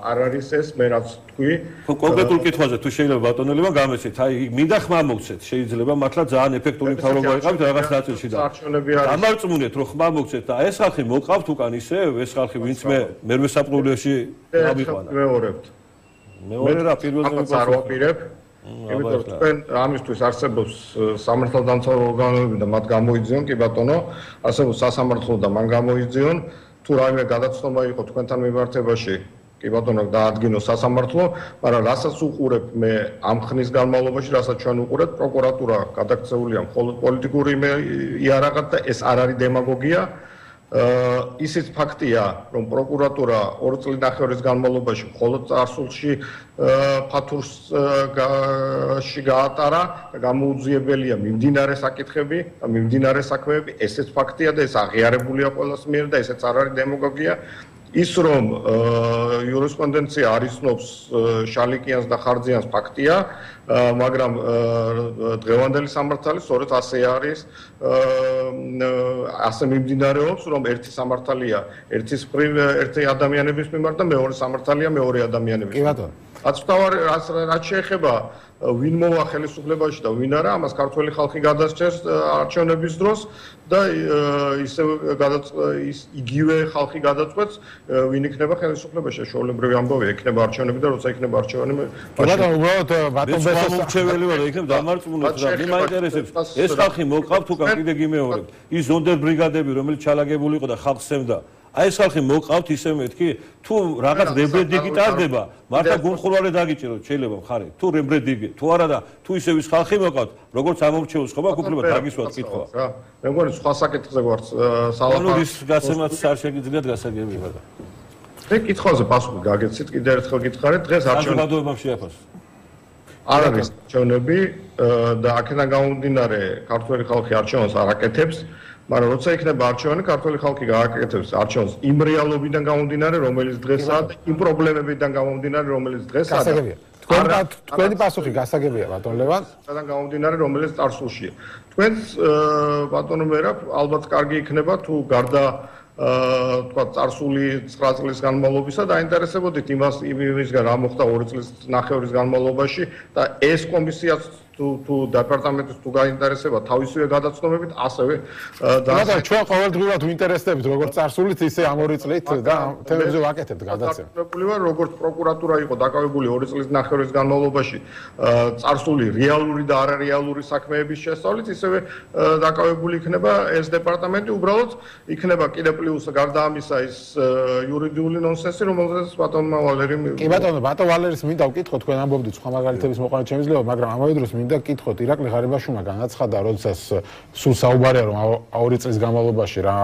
S7: არ არის ეს, მე რაც თქვი.
S5: კონკრეტულ კითხვაზე თუ შეიძლება ბატონ ლევან გამეცეთ, აი მინდა ხმა მოგცეთ, შეიძლება მართლა ძალიან ეფექტური მთავრობა იყავით რაღაც ნაწილში და დამარწმუნეთ რომ ხმა მოგცეთ და ეს ხალხი მოყავთ უკან ისევ, ეს ხალხი ვინც მერვე საპრობილეში ავიყვანა. მეორე რა პირველზე
S7: არ ვაპირებ. იმიტომ რომ თქვენ ამისთვის არსებობს სამართალდამცავ ორგანოები და მათ გამოიძიონ, კი ბატონო, არსებობს სასამართლო და მან გამოიძიონ, თუ რაიმე გადაცნობა იყო თქვენთან მიმართებაში, კი ბატონო, დაადგინოს სასამართლო, მაგრამ რასაც უყურებ მე ამ ხნის განმავლობაში, რასაც ჩვენ უყურებთ, პროკურატურა გადაქცეულია მხოლოდ პოლიტიკური იარაღად და ეს არ არის დემაგოგია. ისიც ფაქტია, რომ პროკურატურა 2 წლინახევრის განმავლობაში მხოლოდ წარსულში ფათურში გაატარა და გამოუძიებელია მიმდინარე საკითხები და მიმდინარე საქმეები, ესეც ფაქტია და ეს აღიარებულია ყველას მიერ და ესეც არ არის დემაგოგია. ის რომ იურისპრუდენცია არ იცნობს შალიკიანს და ხარძიანს ფაქტია, მაგრამ დღევანდელი სამართალი სწორედ ასე არის, ასე მიმდინარეობს, რომ ერთი სამართალია ერთი ადამიანების მიმართ და მეორე სამართალია მეორე ადამიანების.
S1: კი ბატონო.
S7: რაც შეეხება ვინ მოვა ხელისუფლებაში და ვინ არა, ამას ქართველი ხალხი გადასჭერს არჩევნების დროს და იგივე ხალხი გადაწყვეტს ვინ იქნება ხელისუფლებაში. შეულებრივი ამბავია, იქნება არჩევნები და როცა იქნება არჩევნები,
S1: ბატონო, უბრალოდ ბატონ ბესოს
S5: მრჩეველი ვარ, იქნება დამარწმუნოთ რა, მე მაინტერესებს. ეს ხალხი მოყავთ უკან კიდე გიმეორებ. ის ზონდერ ბრიგადები, რომელიც ჩალაგებული იყო და ხალხს ემდა აი ეს ხალხი მოყავთ ისე მეთქი თუ რაღაც რემბრენდინგი ტარდება მართლა გულხურვალე დაგიჭიროთ შეიძლება მხარი თუ რემბრენდინგი თუ არა და თუ ისე ვის ხალხი მოყავთ როგორც ამომრჩეულს ხომ აქ უბრალოდ დაგისვათ კითხვა
S7: რა მე მგონი სხვა საკითხზე გვარც
S5: სალაპარაკო ანუ ის გასემაც არ შეგიძლიათ გასაგებია და
S7: მე კითხვაზე პასუხი გაგეცით კიდე ერთხელ გითხარით დღეს
S5: არჩევნებამ შეაფასო
S7: არ არის არჩევნები და აქედან გამომდინარე ქართველი ხალხი არჩევნებს არ აკეთებს მაგრამ როცა იქნება არჩევანი ქართველი ხალხი გააკეთებს არჩევნებს იმ რეალობიდან გამომდინარე რომელიც დღესაა და იმ პრობლემებიდან გამომდინარე რომელიც დღესაა
S1: თქვენი პასუხი გასაგებია ბატონ ლევან
S7: სადან გამომდინარე რომელიც წარსულშია თქვენს ბატონო მერაბ ალბათ კარგი იქნება თუ გარდა თქვა წარსული 9 წლის განმავლობისა დაინტერესებოდით იმისგან რა მოხდა 2 წლის ნახევრის განმავლობაში და ეს კომისიაც თუ დეპარტამენტის თუ გაინტერესება თავისივე გადაცნობებით ასევე
S1: და ჩვენ ყოველდღიურად ვინტერესდებით როგორც წარსულით ისე ამ 2 წლით და თემებზე ვაკეთებთ გადაცემას.
S7: დაკავებული ვარ როგორც პროკურატურა იყო დაკავებული 2 წლის ნახევრის განმავლობაში წარსული რეალური და არარეალური საქმეების შესწავლით ისევე დაკავებული იქნება ეს დეპარტამენტი უბრალოდ იქნება კიდე პლუს გარდა ამისა ის იურიდიული ნონსენსი რომელზეც ბატონმა ვალერიმ
S1: კი ბატონო ბატონ ვალერის მინდა ვკითხო თქვენ ამბობდით სხვა მაგალითების მოყვანა შემიძლია მაგრამ ამავე დროს მინდა კითხოთ ირაკლი ღარიბაშვილმა განაცხადა როდესაც სულ საუბარია რომ 2 წლის განმავლობაში რა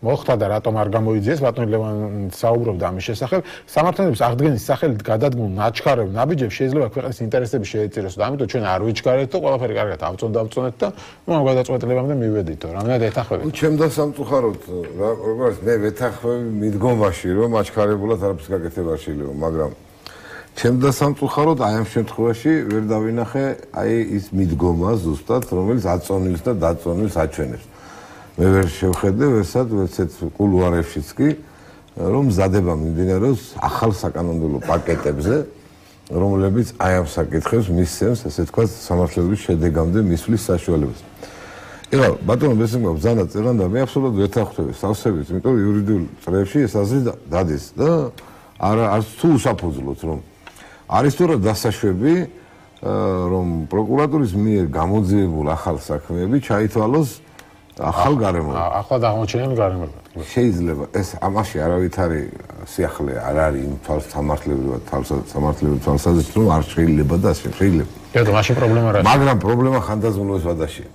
S1: მოხდა და რატომ არ გამოიძიეს ბატონ ლევან საუბრობდა ამის შესახებ სამართლებრივ აღდგენის სახელით გადადგმულ ნაჩქარევ ნაბიჯებს შეიძლება ქვეყნის ინტერესები შეეწიროს და ამიტომ ჩვენ არ ვიჩქარეთ და ყველაფერი კარგად ავწონდავწონეთ და ნუ ამ გადაწყვეტილებამდე მივედითო რამდენად ეთანხმებით
S6: ჩემდა სამწუხაროდ როგორც მე ვეთანხმები მიდგომაში რომ აჩქარებულად არაფერს გაკეთება არ შეიძლება მაგრამ ჩემდა სამწუხაროდ აი ამ შემთხვევაში ვერ დავინახე აი ის მიდგომა ზუსტად რომელიც აწონილს და დაწონილს აჩვენებს მე ვერ შევხედე ვერსად ვერცეთ კულუარებშიც კი რომ მზადება მიმდინარეობს ახალ საკანონმდებლო პაკეტებზე რომლებიც აი ამ საკითხებს მისცემს ასე თქვა სამართლებრივ შედეგამდე მისვლის საშუალებას ეხლა ბატონო მესმის ბრძანა წერან და მე აბსოლუტურად ვეთანხმები სავსებით იმიტომ იურიდიულ წრეებში ეს აზრი დადის და არც თუ უსაფუძვლოდ რომ არის თორე დასაშვები რომ პროკურატურის მიერ გამოძიებულ ახალ საქმეები ჩაითვალოს ახალ გარემოში.
S1: ახლა აღმოჩენილ გარემოში.
S6: შეიძლება ეს ამაში არავითარი სიახლე არ არის იმ სამართლებრივად თვალსაზრისით რომ არ შეიძლება და შეიძლება.
S1: ეხლა მაშინ პრობლემა რა არის?
S6: მაგრამ პრობლემა ხანდაზმულობის ვადაშია.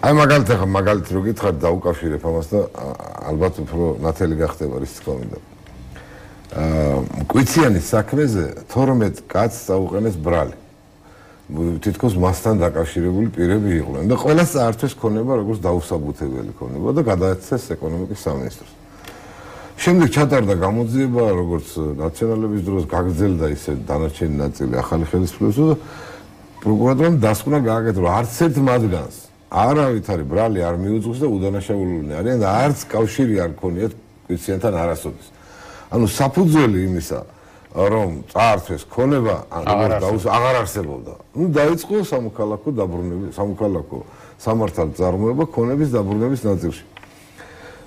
S6: აი მაგალითად რო გითხარით დაუკავშირებ ამას და ალბათ უფრო ნათელი გახდება რის თქმა უნდა. კვიციანის საქმეზე 12 კაცს წაუყენეს ბრალი. თითქოს მასთან დაკავშირებული პირები იყვნენ და ყველას წაართვეს ქონება როგორც დაუსაბუთებელი ქონება და გადაეცეს ეკონომიკის სამინისტროს. შემდეგ ჩატარდა გამოძიება როგორც ნაციონალების დროს გაგრძელდა ისე დანარჩენი ნაწილი ახალი ხელისუფლების და პროკურატურამ დასკვნა გააკეთა რომ არც ერთ მათგანს არავითარი ბრალი არ მიუძღვის და უდანაშაულულნი არიან და არც კავშირი არ ქონიათ კვიციანთან არასოდეს. ანუ საფუძველი იმისა რომ წაართვეს ქონება აღარ არსებობდა. ნუ დაიწყო სამოქალაქო დაბრუნება, სამოქალაქო სამართალ წარმოება ქონების დაბრუნების ნაწილში.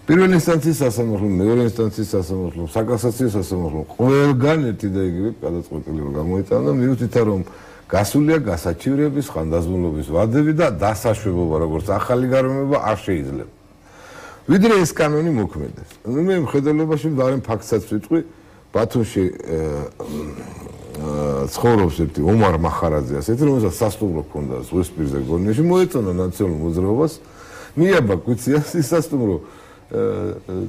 S6: პირველი ინსტანციის სასამართლო, მეორე ინსტანციის სასამართლო, საკასაციო სასამართლო ყველგან ერთი და იგივე გადაწყვეტილება გამოიწვია და მიუთითა რომ გასულია გასაჩივრების, ხანდაზმულობის ვადები და დასაშვებობა როგორც ახალი გარემოება არ შეიძლება. ვიდრე ეს კანონი მოქმედებს. ნუ მე მხედველობაში ვარენ ფაქტსაც ვიტყვი ბათუმში ცხოვრობს ერთი ომარ მახარაძე ასეთი რომელსაც სასტუმრო ჰქონდა ზღვისპირზე გონიაში მოეწონა ნაციონალურ მოძრაობას მიაბა კვიციას ის სასტუმრო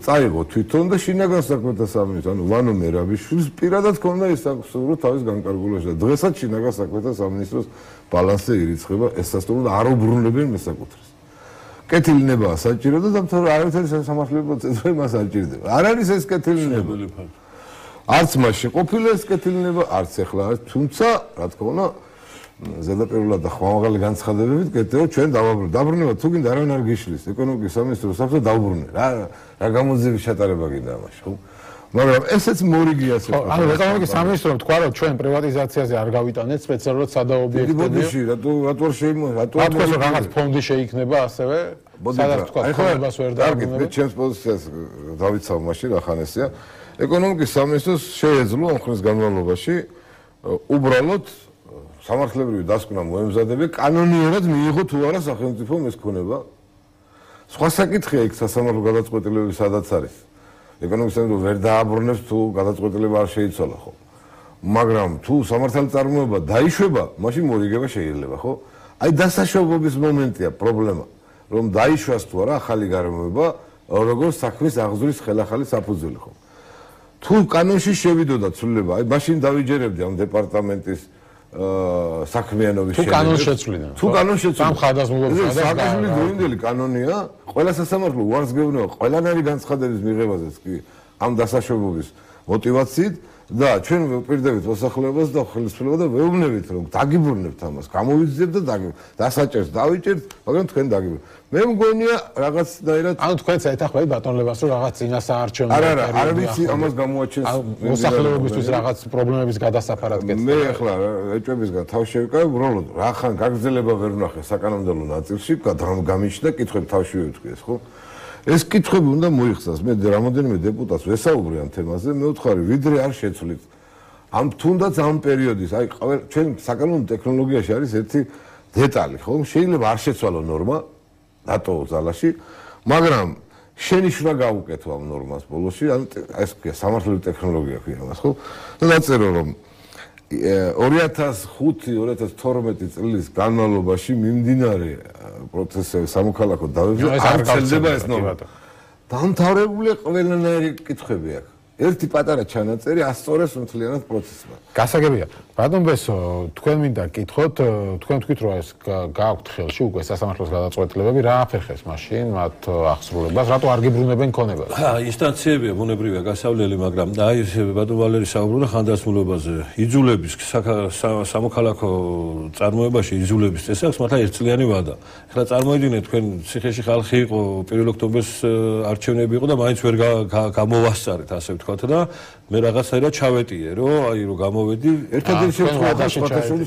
S6: წაიღო თვითონ და შინაგან საქმეთა სამინისტრო ანუ ვანო მერაბიშვილს პირადად ჰქონდა ის სასტუმრო თავის განკარგულობაში და დღესაც შინაგან საქმეთა სამინისტროს ბალანსზე ირიცხება ეს სასტუმრო და არ უბრუნებენ მესაკუთრეს კეთილნებაა საჭირო და დამთავრდა არავითარი სამართლებრივი პროცედურა მას არ ჭირდება არ არის ეს კეთილნება არც მაშინ ყოფილა ეს კეთილნება, არც ახლა არის, თუმცა, რა თქმა უნდა, ზედაპირულად და ხმამაღალი განცხადებებით კეთდება ჩვენ დაბრუნება თუ გინდა არავინ არ გიშლის, ეკონომიკის სამინისტროს საფრთხე დაუბრუნე. რა გამოძიების ჩატარება გინდა ამაში, ხო? მაგრამ ესეც მორიგია ასე.
S1: ანუ ეკონომიკის სამინისტრომ თქვა რომ ჩვენ პრივატიზაციაზე არ გავიტანეთ სპეციალურად სადავო ობიექტები.
S6: რატო
S1: რატო რაღაც ფონდი შეიქმნება ასევე? სადაც თქვა ქონებას ვერ დაუბრუნება.
S6: მე ჩემს პოზიციას დავიცავ მაშინ ახანესია. ეკონომიკის სამინისტროს შეეძლო ამ ხნის განმავლობაში უბრალოდ სამართლებრივი დასკვნა მოემზადება კანონიერად მიიღო თუ არა სახელმწიფო ეს ქონება სხვა საკითხია იქ სასამართლო გადაწყვეტილებები სადაც არის ეკონომიკის სამინისტრო ვერ დააბრუნებს თუ გადაწყვეტილება არ შეიცვალა ხო მაგრამ თუ სამართალი წარმოება დაიშვება მაშინ მორიგება შეიძლება ხო აი დასაშვებობის მომენტია პრობლემა რომ დაიშვას თუ არა ახალი გარემოება როგორც საქმის აღზრდის ხელახალი საფუძველი ხო თუ კანონში შევიდოდა ცვლილება აი მაშინ დავიჯერებდი ამ დეპარტამენტის საქმიანობის
S1: შეცვლიდან
S6: თუ კანონ შეცვლიდა
S1: ამ ხადაზმულობას
S6: საქმის დროინდელი კანონია ყველა სასამართლო უარს გეუბნება ყველანაირი განცხადების მიღებაზეც კი ამ დასაშვებობის мотивაციით და ჩვენ ვპირდებით მოსახლეობას და ხელისუფლება და ვეუბნებით რომ დაგიბრუნებთ ამას გამოვიძიებთ და დასაჭერს დავიჭერთ მაგრამ თქვენ დაგიბრუნებთ მე მგონია რაღაცნაირად
S1: ანუ თქვენც ეთახმებით ბატონლებას რომ რაღაც წინასაარჩევნო
S6: არა არ ვიცი ამას გამოაჩენს
S1: მოსახლეობისთვის რაღაც პრობლემების გადასაფარად გეცდა
S6: მე ახლა ეჭვებისგან თავს შევიკავე უბრალოდ რახან გაგრძელება ვერ ვნახე საკანონმდებლო ნაწილში გამიჩნდა კითხვები თავში ვეთქვიეს ხო ეს კითხვები უნდა მოიხსნას მე რამოდენიმე დეპუტატს ვესაუბრე ამ თემაზე მე ვთქვარი ვიდრე არ შეცვლით ამ თუნდაც ამ პერიოდის აი ჩვენ საკანონმდებლო ტექნოლოგიაში არის ერთი დეტალი ხო შეიძლება არ შეცვალო ნორმა დატოვო ძალაში მაგრამ შენიშვნა გაუკეთო ამ ნორმას ბოლოსში ანუ ეს ქვია სამართლიანი ტექნოლოგია ქვია მას ხო და დაწერო რომ 2005-2012 წლის განმავლობაში მიმდინარე პროცესები სამოქალაქო დავებზე არ ცელდება ეს ნორმა. დამთავრებული ყველანაირი კითხვები აქვს. ერთი პატარა ჩანაწერი ასწორებს მთლიანად პროცესმა.
S1: გასაგებია. ბატონ ბესო, თქვენ მინდა კითხოთ, თქვენ თქვით რომ ეს გააქვთ ხელში უკვე სასამართლოს გადაწყვეტილებები, რა აფერხებს მაშინ მათ აღსრულებას, რატო არ გიბრუნებენ ქონებას?
S5: ინსტანციებია ბუნებრივია გასავლელი, მაგრამ აი ბატონ ვალერი საუბრობდა ხანდასმულობაზე. იძულების სამოქალაქო წარმოებაში იძულების წესი აქვს მართლა ერთწლიანი ვადა. ეხლა წარმოიდგინეთ თქვენ ციხეში ხალხი იყო 1 ოქტომბერს არჩევნები იყო და მაინც ვერ გამოვასწარეთ ასე ვთქვათ და მე რაღაცაირად ჩავეტიე რომ აი რომ გამოვედი
S6: ერთადერთი შეხვედრაში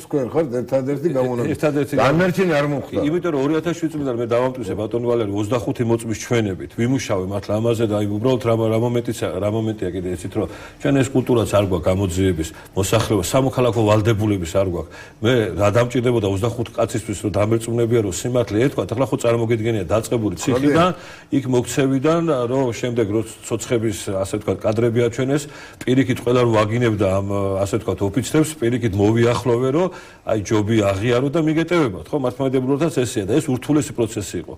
S6: თქვენ ხართ ერთადერთი გამონაკლისი დანარჩენი არ მოხდა
S5: იმიტომ რომ 2007 წლიდან მე დავამტვისე ბატონ ვალერი 25 მოწმის ჩვენებით ვიმუშავე მართლა ამაზე და აი უბრალოდ რა მომენტია კიდე ესეთ რომ ჩვენ ეს კულტურაც არ გვაქვს გამოძიების მოსახლეობა სამოქალაქო ვალდებულების არ გვაქვს მე რა დამჭირდებოდა 25 კაცისთვის რომ დამერწმუნებია რომ სიმართლე ეთქვა ახლა ხო წარმოგიდგენია დაწყებული ციხიდან იქ მოქცევიდან რომ შემდეგ რო ცოცხების ასე ვთქვათ კადრები აჩვენეს პირიქით ყველა რო ვაგინებდა ამ ასე ვთქვათ ოფიცრებს პირიქით მოვიახლოვე რომ აი ჯობი აღიარო და მიგეტევებათ ხო მართლმადიდებლურთაც ესეა და ეს ურთულესი პროცესი იყო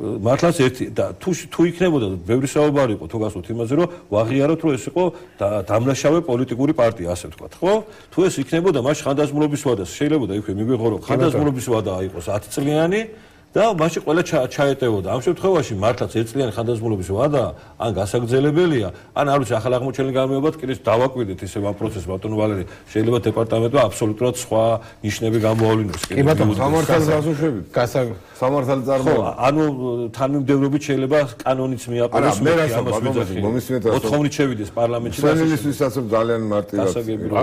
S5: მართლაც ერთი და თუ იქნებოდა ბევრი საუბარი იყო თუ გასვოთ იმაზე რომ ვაღიაროთ რომ ეს იყო დამნაშავე პოლიტიკური პარტია ასე ვთქვათ ხო თუ ეს იქნებოდა მაშინ ხანდაზმულობის ვადა შეიძლება იქ მივიღო რომ ხანდაზმულობის ვადა აიყოს 10 წლიანი და მაშინ ყველა ჩაეტევოდა. ამ შემთხვევაში მართლაც ერთწლიანი ხანდაზმულობის ვადა ან გასაგრძელებელია, ან არ ვიცი ახალ აღმოჩენილი გამეობათ კიდე დავაკვირდეთ ისევ ამ პროცესს ბატონ ვალერი. შეიძლება დეპარტამენტმა აბსოლუტურად სხვა ნიშნები გამოავლინოს.
S6: კი ბატონო, სამართალს გასუშვებით. სამართალი წარმოება.
S5: ანუ თანმიმდევრობით შეიძლება კანონიც მიაყენოს.
S6: მე რასამაც მომისმენთ
S5: 4-ით შევიდეს პარლამენტში.
S6: სენილისთვისაც ძალიან მარტივად.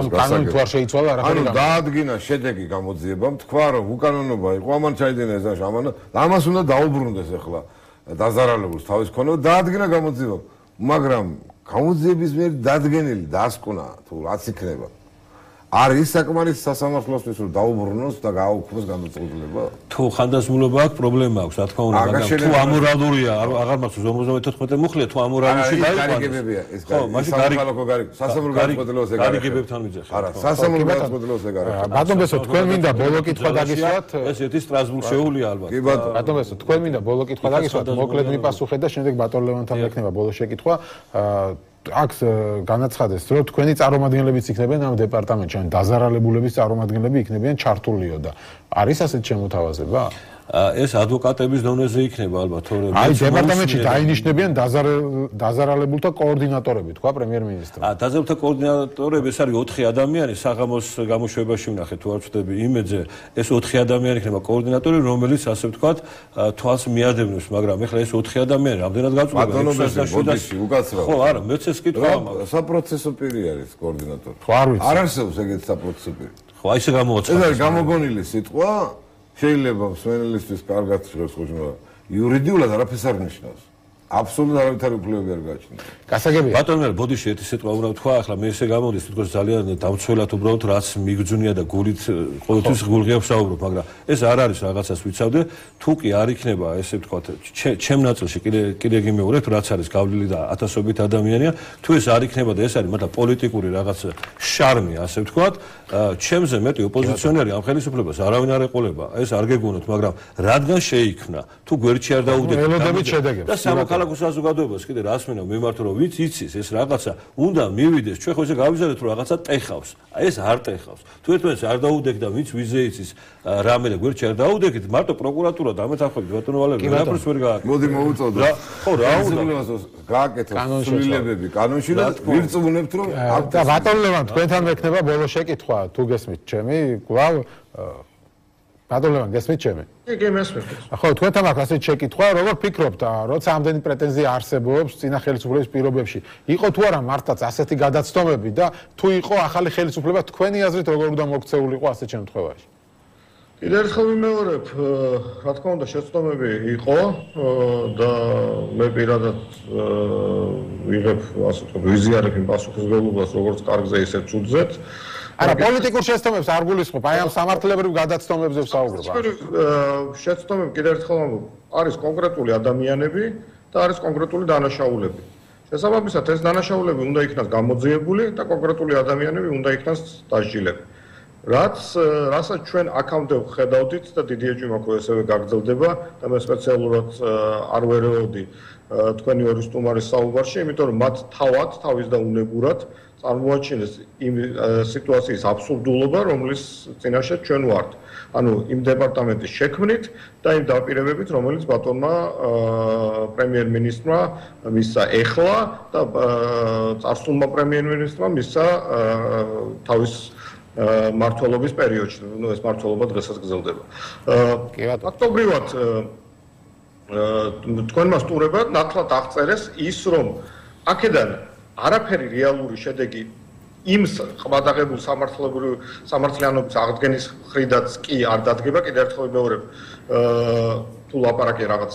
S1: კანონი თუ არ შეიცვალა რა
S6: ანუ დაადგინა შედეგი გამოძიებამ, თქვა რომ უკანონობა იყო, ამან ჩაიდინა ეს ამან ამას უნდა დაუბრუნდეს ახლა დაზარალებულს თავის ქონება დაადგინა გამოძიება მაგრამ გამოძიების მიერ დადგენილი დასკვნა თუ რაც იქნება არის საკმარის სასამართლოსთვის რომ დაუბრუნოს და გააუქმოს განწყობილება
S5: თუ ხანდაზმულობა აქვს პრობლემა აქვს რა თქმა უნდა მაგრამ თუ ამორალურია აღარ მაქვს 54 მუხლია თუ ამორალურში
S6: დაიყვანებია ეს სამოქალაქო სასამართლო განწყობილებას ეგ
S5: გარიგებებთან მიძახი
S6: არა სასამართლო განწყობილებას ეგ არა
S1: ბატონ ბესო თქვენ მინდა ბოლო კითხვა დაგისვათ
S5: ეს ერთი სტრასბურგ შეუულია ალბათ
S6: კი
S1: ბატონ ბესო თქვენ მინდა ბოლო კითხვა დაგისვათ მოკლედ მიპასუხეთ და შემდეგ ბატონ ლევანთან ექნება ბოლო შეკითხვა აქ განაცხადეს რომ თქვენი წარმომადგენლებიც იქნებიან ამ დეპარტამენტში ან დაზარალებულების წარმომადგენლები იქნებიან ჩართულიო და არის ასეთ შემოთავაზება?
S5: ეს ადვოკატების დონეზე იქნება ალბათ თორემ
S1: აი დეპარტამენტში დაინიშნებიან დაზარალებულთა კოორდინატორები თქვა პრემიერ-მინისტრმა.
S5: დაზარალებულთა კოორდინატორები ეს არის 4 ადამიანი საღამოს გამოშვებაში ვნახე თუ არ ვწდები იმედზე ეს 4 ადამიანი იქნება კოორდინატორი რომელიც ასე ვთქვათ თვალს მიადევნებს მაგრამ ეხლა ეს 4 ადამიანი რამდენად გაწუხება
S6: ბოდიში უკაცრავ
S5: ხო არა მეც ეს კითხვა მაქვს
S6: საპროცესო პირი არის კოორდინატორი
S1: ხო არ ვიცი
S6: არ არსებობს ეგეთი საპროცესო პირი
S5: ხო აი ესე გამოაცხადა
S6: ეს არის გამოგონილი სიტყვა შეიძლება მსმენელისთვის კარგად შეგხვდეს, იურიდიულად არაფერს არ ნიშნავს. აბსოლუტურად არავითარი უფლებები არ გააჩნია.
S1: გასაგებია.
S5: ბატონო, ბოდიში ერთი სიტყვა უბრალოდ თქვა, ახლა მე ესე გამოდის, თითქოს ძალიან დამცველად უბრალოდ რაც მიგძუნია და გულით ყოველთვის გულღია ვსაუბრობ, მაგრამ ეს არ არის რაღაცას ვიცავდე, თუ კი არ იქნება ესე ვთქვათ, ჩემ ნაწილში კიდე გიმეორებ, რაც არის გავლილი და ათასობით ადამიანია, თუ ეს არ იქნება და ეს არის მართლა პოლიტიკური რაღაც შარმი, ასე ვთქვათ, ჩემზე მეტი ოპოზიციონერი ამ ხელისუფლებას არავინ არ ეყოლება, ეს არ გეგონოთ, მაგრამ რადგან შეიქმნა, თუ გვერდში არ დაუდეთ და სამოქალაქო საზოგადოებას კიდე რას მენა მიმართო რომ ვიც იცის ეს რაღაცა უნდა მივიდეს ჩვენ ხო ესე გავიზარდეთ რომ რაღაცა ტეხავს ეს არ ტეხავს თუ ერთმანეთს არ დაუდექ და ვიც ვიზე იცის რამე და გვერდში არ დაუდექით მარტო პროკურატურა დამეთანხმებით ბატონო ვალერი ვერაფერს ვერ გააკეთებს
S6: მოდი მოვუწოდო
S5: ხო რა უნდა
S6: გააკეთოს სრულილებები კანონში და ვირწმუნებთ რომ
S1: და ბატონო ლევან თქვენთან მექნება ბოლო შეკითხვა თუ გესმით ჩემი კვლავ ბატონო ლევან გესმით ჩემი
S7: კი მესმის.
S1: ხო, თქვენთან აქვს ასეთი შეკითხვა, როგორ ფიქრობთ, როცა ამდენი პრეტენზია არსებობს წინა ხელისუფლების პირობებში, იყო თუ არა მართლაც ასეთი გადაცდომები და თუ იყო ახალი ხელისუფლება თქვენი აზრით როგორ უნდა მოქცეულიყო ასეთ შემთხვევაში?
S7: კიდევ ერთხელ ვიმეორებ, რა თქმა უნდა, შეცდომები იყო და მე პირადად ვიღებ, ასე ვთქვათ, ვიზიარებ იმ პასუხისმგებლობას, როგორც კარგზე, ისე ცუდზეც.
S1: არა, პოლიტიკურ შეცდომებს არ გულისხმობ, აი ამ სამართლებრივ გადაცდომებზე ვსაუბრობ.
S7: შეცდომები კიდევ ერთხელ ვამბობ, არის კონკრეტული ადამიანები და არის კონკრეტული დანაშაულები. შესაბამისად, ეს დანაშაულები უნდა იქნას გამოძიებული და კონკრეტული ადამიანები უნდა იქნას დასჯილები. რასაც ჩვენ აქამდე ვხედავდით და დიდი ეჭვი მაქვს ესევე გაგრძელდება და მე სპეციალურად არ ვერეოდი თქვენი ორი სტუმარის საუბარში, იმიტომ რომ მათ თავის და უნებურად წარმოაჩინეს იმ სიტუაციის აბსურდულობა, რომლის წინაშე ჩვენ ვართ. ანუ იმ დეპარტამენტის შექმნით და იმ დაპირებებით, რომელიც ბატონმა პრემიერ-მინისტრმა მისცა ეხლა და წარსულმა პრემიერ-მინისტრმა მისცა თავის მართლობის პერიოდში, ну ეს მართლობა დღესაც გრძელდება. ფაქტობრივად თქვენმა სტუმრებმა ნათლად აღწერეს ის, რომ აქედან არაფერი რეალური შედეგი იმ ყბადაღებულ სამართლიანობის აღდგენის მხრიდაც კი არ დადგება, კიდევ ერთხელ ვიმეორებ, თუ ლაპარაკი რაღაც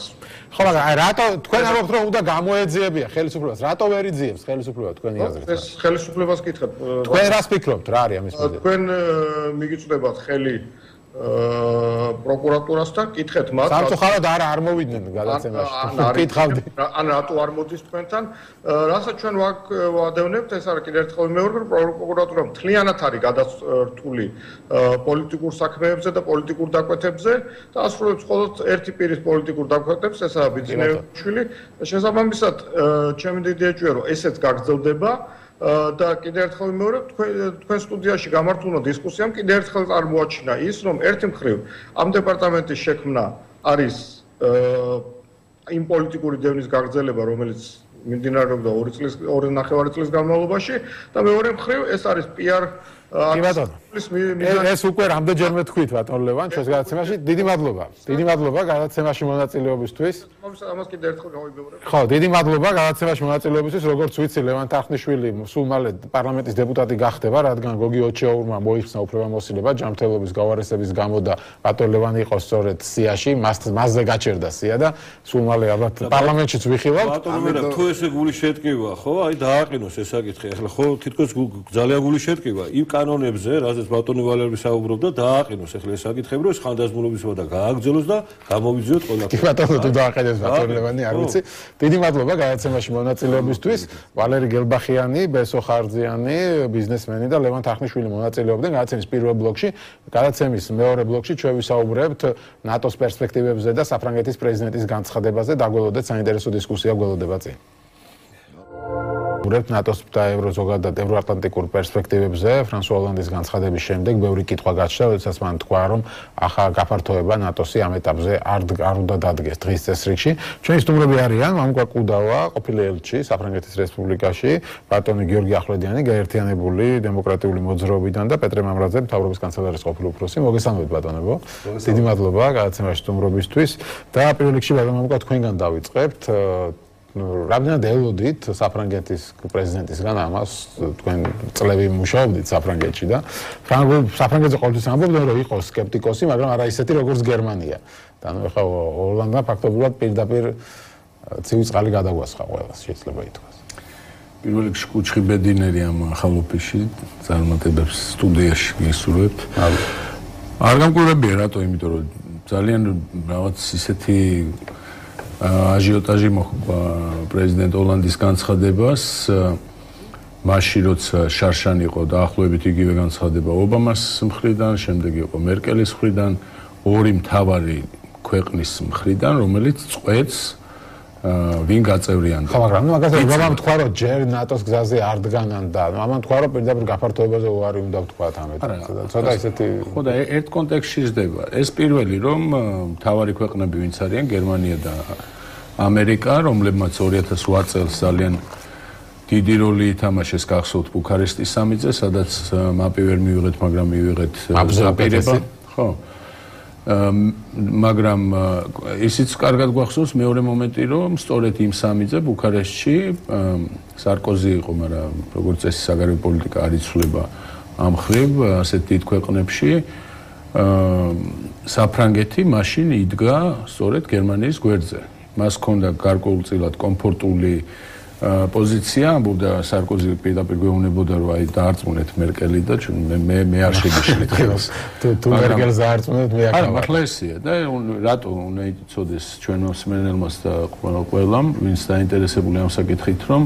S1: ხო, მაგრამ აი რატო თქვენ ამბობთ რომ უნდა გამოეძიებია ხელისუფლებას? რატო ვერ იძიებს ხელისუფლება თქვენი აზრით?
S7: ეს ხელისუფლებას კითხებ.
S1: თქვენ რას ფიქრობთ, რა არის ამის მიზეზი?
S7: თქვენ მიგიწვდებათ ხელი პროკურატურასთან, კითხეთ მათ.
S1: სამწუხაროდ არ მოვიდნენ გადაცემაში. კითხავდი.
S7: ან რატო არ მოდის თქვენთან? რასაც ჩვენ ვადევნებთ, ეს არის კიდევ ერთხელ ვიმეორებ, პროკურატურა მთლიანად არის გადართული პოლიტიკურ საქმეებზე და პოლიტიკურ დაკვეთებზე და ასრულებს მხოლოდ ერთი პირის პოლიტიკურ დაკვეთებს, ესაა ბიძინეშვილი. შესაბამისად, ჩემი დიდი ეჭვია, რომ ესეც გაგრძელდება. და კიდევ ერთხელ ვიმეორებ, თქვენ სტუდიაში გამართულმა დისკუსიამ კიდევ ერთხელ წარმოაჩინა ის, რომ ერთი მხრივ ამ დეპარტამენტის შექმნა არის იმ პოლიტიკური დევნის გაგრძელება, რომელიც მიმდინარეობდა 2.5 წლის განმავლობაში და მეორე მხრივ ეს არის PR
S1: ეს უკვე რამდენჯერმე თქვით ბატონ ლევან ჩვენს გადაცემაში. დიდი მადლობა. დიდი მადლობა გადაცემაში მონაწილეობისთვის.
S7: ამას კიდევ ერთხელ გავიმეორებ.
S1: ხო, დიდი მადლობა გადაცემაში მონაწილეობისთვის. როგორც ვიცი, ლევან თახნიშვილი სულ მალე პარლამენტის დეპუტატი გახდება, რადგან გოგი ოჩეაურმა მოიხსნა უფლებამოსილება ჯანმრთელობის გავარესების გამო და ბატონ ლევანი იყო სწორედ სიაში, მასზე გაჩერდა სია და სულ მალე ალბათ პარლამენტშიც ვიხილავთ.
S5: ბატონო, თუ ესე გული შეტკივა, ხო? აი დააყინოს ეს საკითხი. ახლა ხო თითქოს ძალიან გული შეტკივა. იმ კანონებზე, რაზეც ბატონი ვალერი საუბრობდა, დააყინოს ახლა ეს საკითხები, რომ ხანდაზმულობისმა და გააგრძელოს და გამოვიძიოთ ყველაფერი.
S1: კი ბატონო, თუ დააყენეს ბატონი ლევანი, არ ვიცი. დიდი მადლობა გადაცემაში მონაწილეობისთვის. ვალერი გელბახიანი, ბესო ხარძიანი, ბიზნესმენი და ლევან თახნიშვილი მონაწილეობდნენ გადაცემის პირველ ბლოკში. გადაცემის მეორე ბლოკში ჩვენ ვისაუბრებთ ნატოს პერსპექტივებზე და საფრანგეთის პრეზიდენტის განცხადებაზე. დაგველოდეთ საინტერესო დისკუსია გველოდება წინ. ვსაუბრებთ ნატოს და ევროზოგადად ევროატლანტიკურ პერსპექტივებზე. ფრანსუა ოლანდის განცხადების შემდეგ ბევრი კითხვა გაჩნდა, როდესაც მან თქვა, რომ ახლა გაფართოება ნატოსი ამ ეტაპზე არ უნდა დადგეს დღის წესრიგში. ჩვენი სტუმრები არიან მამუკა კუდავა, ყოფილი ელჩი საფრანგეთის რესპუბლიკაში, ბატონი გიორგი ახვლედიანი, გაერთიანებული დემოკრატიული მოძრაობიდან და პეტრე მამრაძე, მთავრობის კანცელარის ყოფილი უფროსი. მოგესალმებით ბატონებო. დიდი მადლობა გადაცემაში სტუმრობისთვის და პირველ რიგში ბატონ მამუკა თქვენგან დავიწყებთ. რამდენად ელოდით საფრანგეთის პრეზიდენტისგან ამას თქვენ წლები მუშაობდით საფრანგეთში და საფრანგეთზე ყოველთვის ამბობდნენ რომ იყო სკეპტიკოსი, მაგრამ არა ისეთი როგორც გერმანია. და ნუ ეხლა ოლანდმა ფაქტობრივად პირდაპირ ცივი წყალი გადაგვასხა ყველას შეიძლება ითქვას.
S8: პირველ რიგში კუჩხი ბედინერი ამ ახალ ოფისში წარმატებებს სტუდიაში გისურვებთ. არ გამკურებია რატო, იმიტომ რომ ძალიან რაღაც ისეთი აჟიოტაჟი მოხდა პრეზიდენტ ოლანდის განცხადებას, მაშინ როცა შარშან იყო დაახლოებით იგივე განცხადება ობამას მხრიდან, შემდეგ იყო მერკელის მხრიდან, ორი მთავარი ქვეყნის მხრიდან, რომელიც წყვეტს ვინ გაწევრიანდა.
S1: ხო, მაგრამ მაგაზე ობამამ თქვა, რომ ჯერ ნატოს გზაზე არ დგანან და ამან თქვა, რომ პირდაპირ გაფართოებაზე უარი უნდა ვთქვათ ამერიკას. ცოტა ისეთი
S8: ხო და ერთ კონტექსტში ზრდება. ეს პირველი, რომ მთავარი ქვეყნები ვინც არიან, გერმანია და ამერიკა, რომლებმაც 2008 წელს ძალიან დიდი როლი ითამაშეს გახსოვთ ბუქარესტის სამიტზე, სადაც მაპი ვერ მივიღეთ, მაგრამ მივიღეთ აპირება. ხო. მაგრამ ისიც კარგად გვახსოვს მეორე მომენტი, რომ სწორედ იმ სამიტზე ბუქარესტში სარკოზი იყო, მაგრამ როგორც წესი საგარეო პოლიტიკა არ იცვლება ამ ხრივ ასეთ დიდ ქვეყნებში. საფრანგეთი მაშინ იდგა სწორედ გერმანიის გვერდზე. მას ჰქონდა გარკვეულწილად კომფორტული პოზიცია, ამბობდა სარკოზი პირდაპირ გვეუბნებოდა, რომ აი დაარწმუნეთ მერკელი და მე არ შეგიშლით ხელს.
S1: თუ მერკელს დაარწმუნეთ, მე არ
S8: ხარ. ახლა ესია და რატო უნდა იცოდეს ჩვენ მოსმენელმას და ყველამ, ვინც დაინტერესებული ამ საკითხით, რომ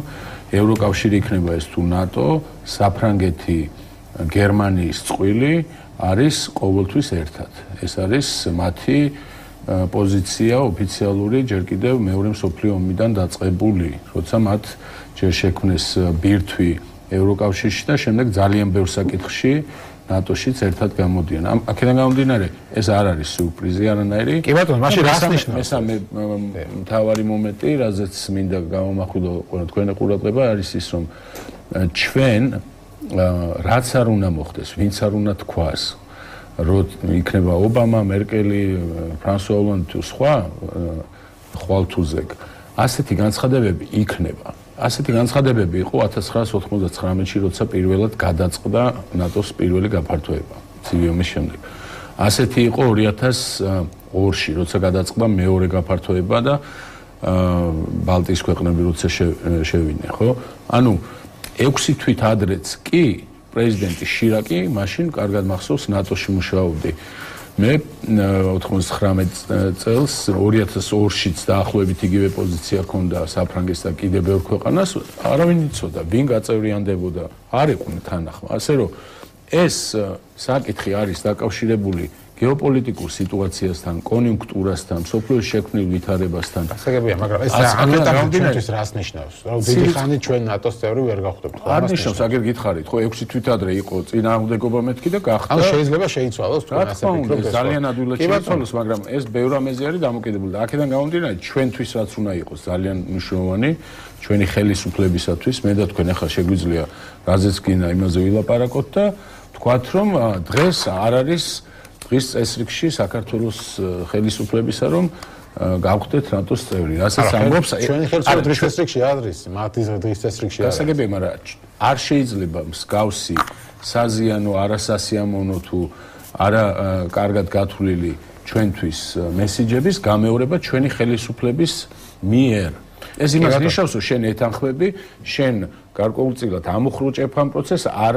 S8: ევროკავშირი იქნება ეს თუ ნატო, საფრანგეთი, გერმანიის წყვილი არის ყოველთვის ერთად. ეს არის მათი პოზიცია ოფიციალური ჯერ კიდევ მეორე მსოფლიო ომიდან დაწყებული, როცა მათ ჯერ შექმნეს ბირთვი ევროკავშირში და შემდეგ ძალიან ბევრ საკითხში ნატოშიც ერთად გამოდიან. აქედან გამომდინარე, ეს არ არის სიურპრიზი არანაირი.
S1: კი ბატონო, მაშინ რას ნიშნავს?
S8: მესამე მთავარი მომენტი, რაზეც მინდა გავამახვილო თქვენი ყურადღება, არის ის, რომ ჩვენ რაც არ უნდა მოხდეს, ვინც არ უნდა თქვას, რომ იქნება ობამა, მერკელი, ფრანსუა ოლანდი თუ სხვა ხვალთუზეკ, ასეთი განცხადებები იქნება. ასეთი განცხადებები იყო 1999-ში, როცა პირველად გადაწყდა ნატოს პირველი გაფართოება ცივი ომის შემდეგ. ასეთი იყო 2002-ში, როცა გადაწყდა მეორე გაფართოება და ბალტიის ქვეყნები როცა შევიდნენ, ხო? ანუ 6 თვით ადრეც კი პრეზიდენტი შირაკი მაშინ კარგად მახსოვს ნატოში მუშაობდი. მე 99 წელს 2002-შიც დაახლოებით იგივე პოზიცია ჰქონდა საფრანგეთს და კიდევ ბევრ ქვეყანას, არავინ იცოდა ვინ გაწევრიანდებოდა, არ იყვნენ თანახმა. ასე რომ ეს საკითხი არის დაკავშირებული გეოპოლიტიკურ სიტუაციასთან, კონიუნქტურასთან, სოფლიოს შექმნილ ვითარებასთან.
S1: გასაგებია, მაგრამ ეს ამიტომთვის რას ნიშნავს? რომ დიდი ხანი ჩვენ ნატოს წევრი ვერ გავხდებთ.
S8: არ ნიშნავს, აგერ გითხარით, ხო 6 თვით ადრე იყო წინააღმდეგობა მეთქი და გახდა.
S1: ანუ შეიძლება შეიცვალოს თქვენ ასე ფიქრობთ.
S8: ძალიან ადვილად შეიცვალოს, მაგრამ ეს ბევრ ამაზე არის დამოკიდებული და აქედან გამომდინარე, ჩვენთვის რაც უნდა იყოს ძალიან მნიშვნელოვანი, ჩვენი ხელისუფლებისათვის, მე და თქვენ ახლა შეგვიძლია რაზეც გინდა იმაზე ვილაპარაკოთ და თქვათ, რომ დღეს არ არის დღის წესრიგში საქართველოს ხელისუფლებისა, რომ გავხდეთ ნატოს წევრი. რასაც ამბობს,
S1: ჩვენი ხელისუფლება დღის წესრიგში არის, მათი დღის წესრიგში არის.
S8: გასაგებია, მაგრამ არ შეიძლება მსგავსი საზიანო, არასასიამოვნო თუ არა კარგად გათვლილი ჩვენთვის მესიჯების გამეორება ჩვენი ხელისუფლების მიერ. ეს იმას ნიშნავს, რომ შენ ეთანხმები, შენ გარკვეულწილად ამოხრუჭებ ამ პროცესს, არ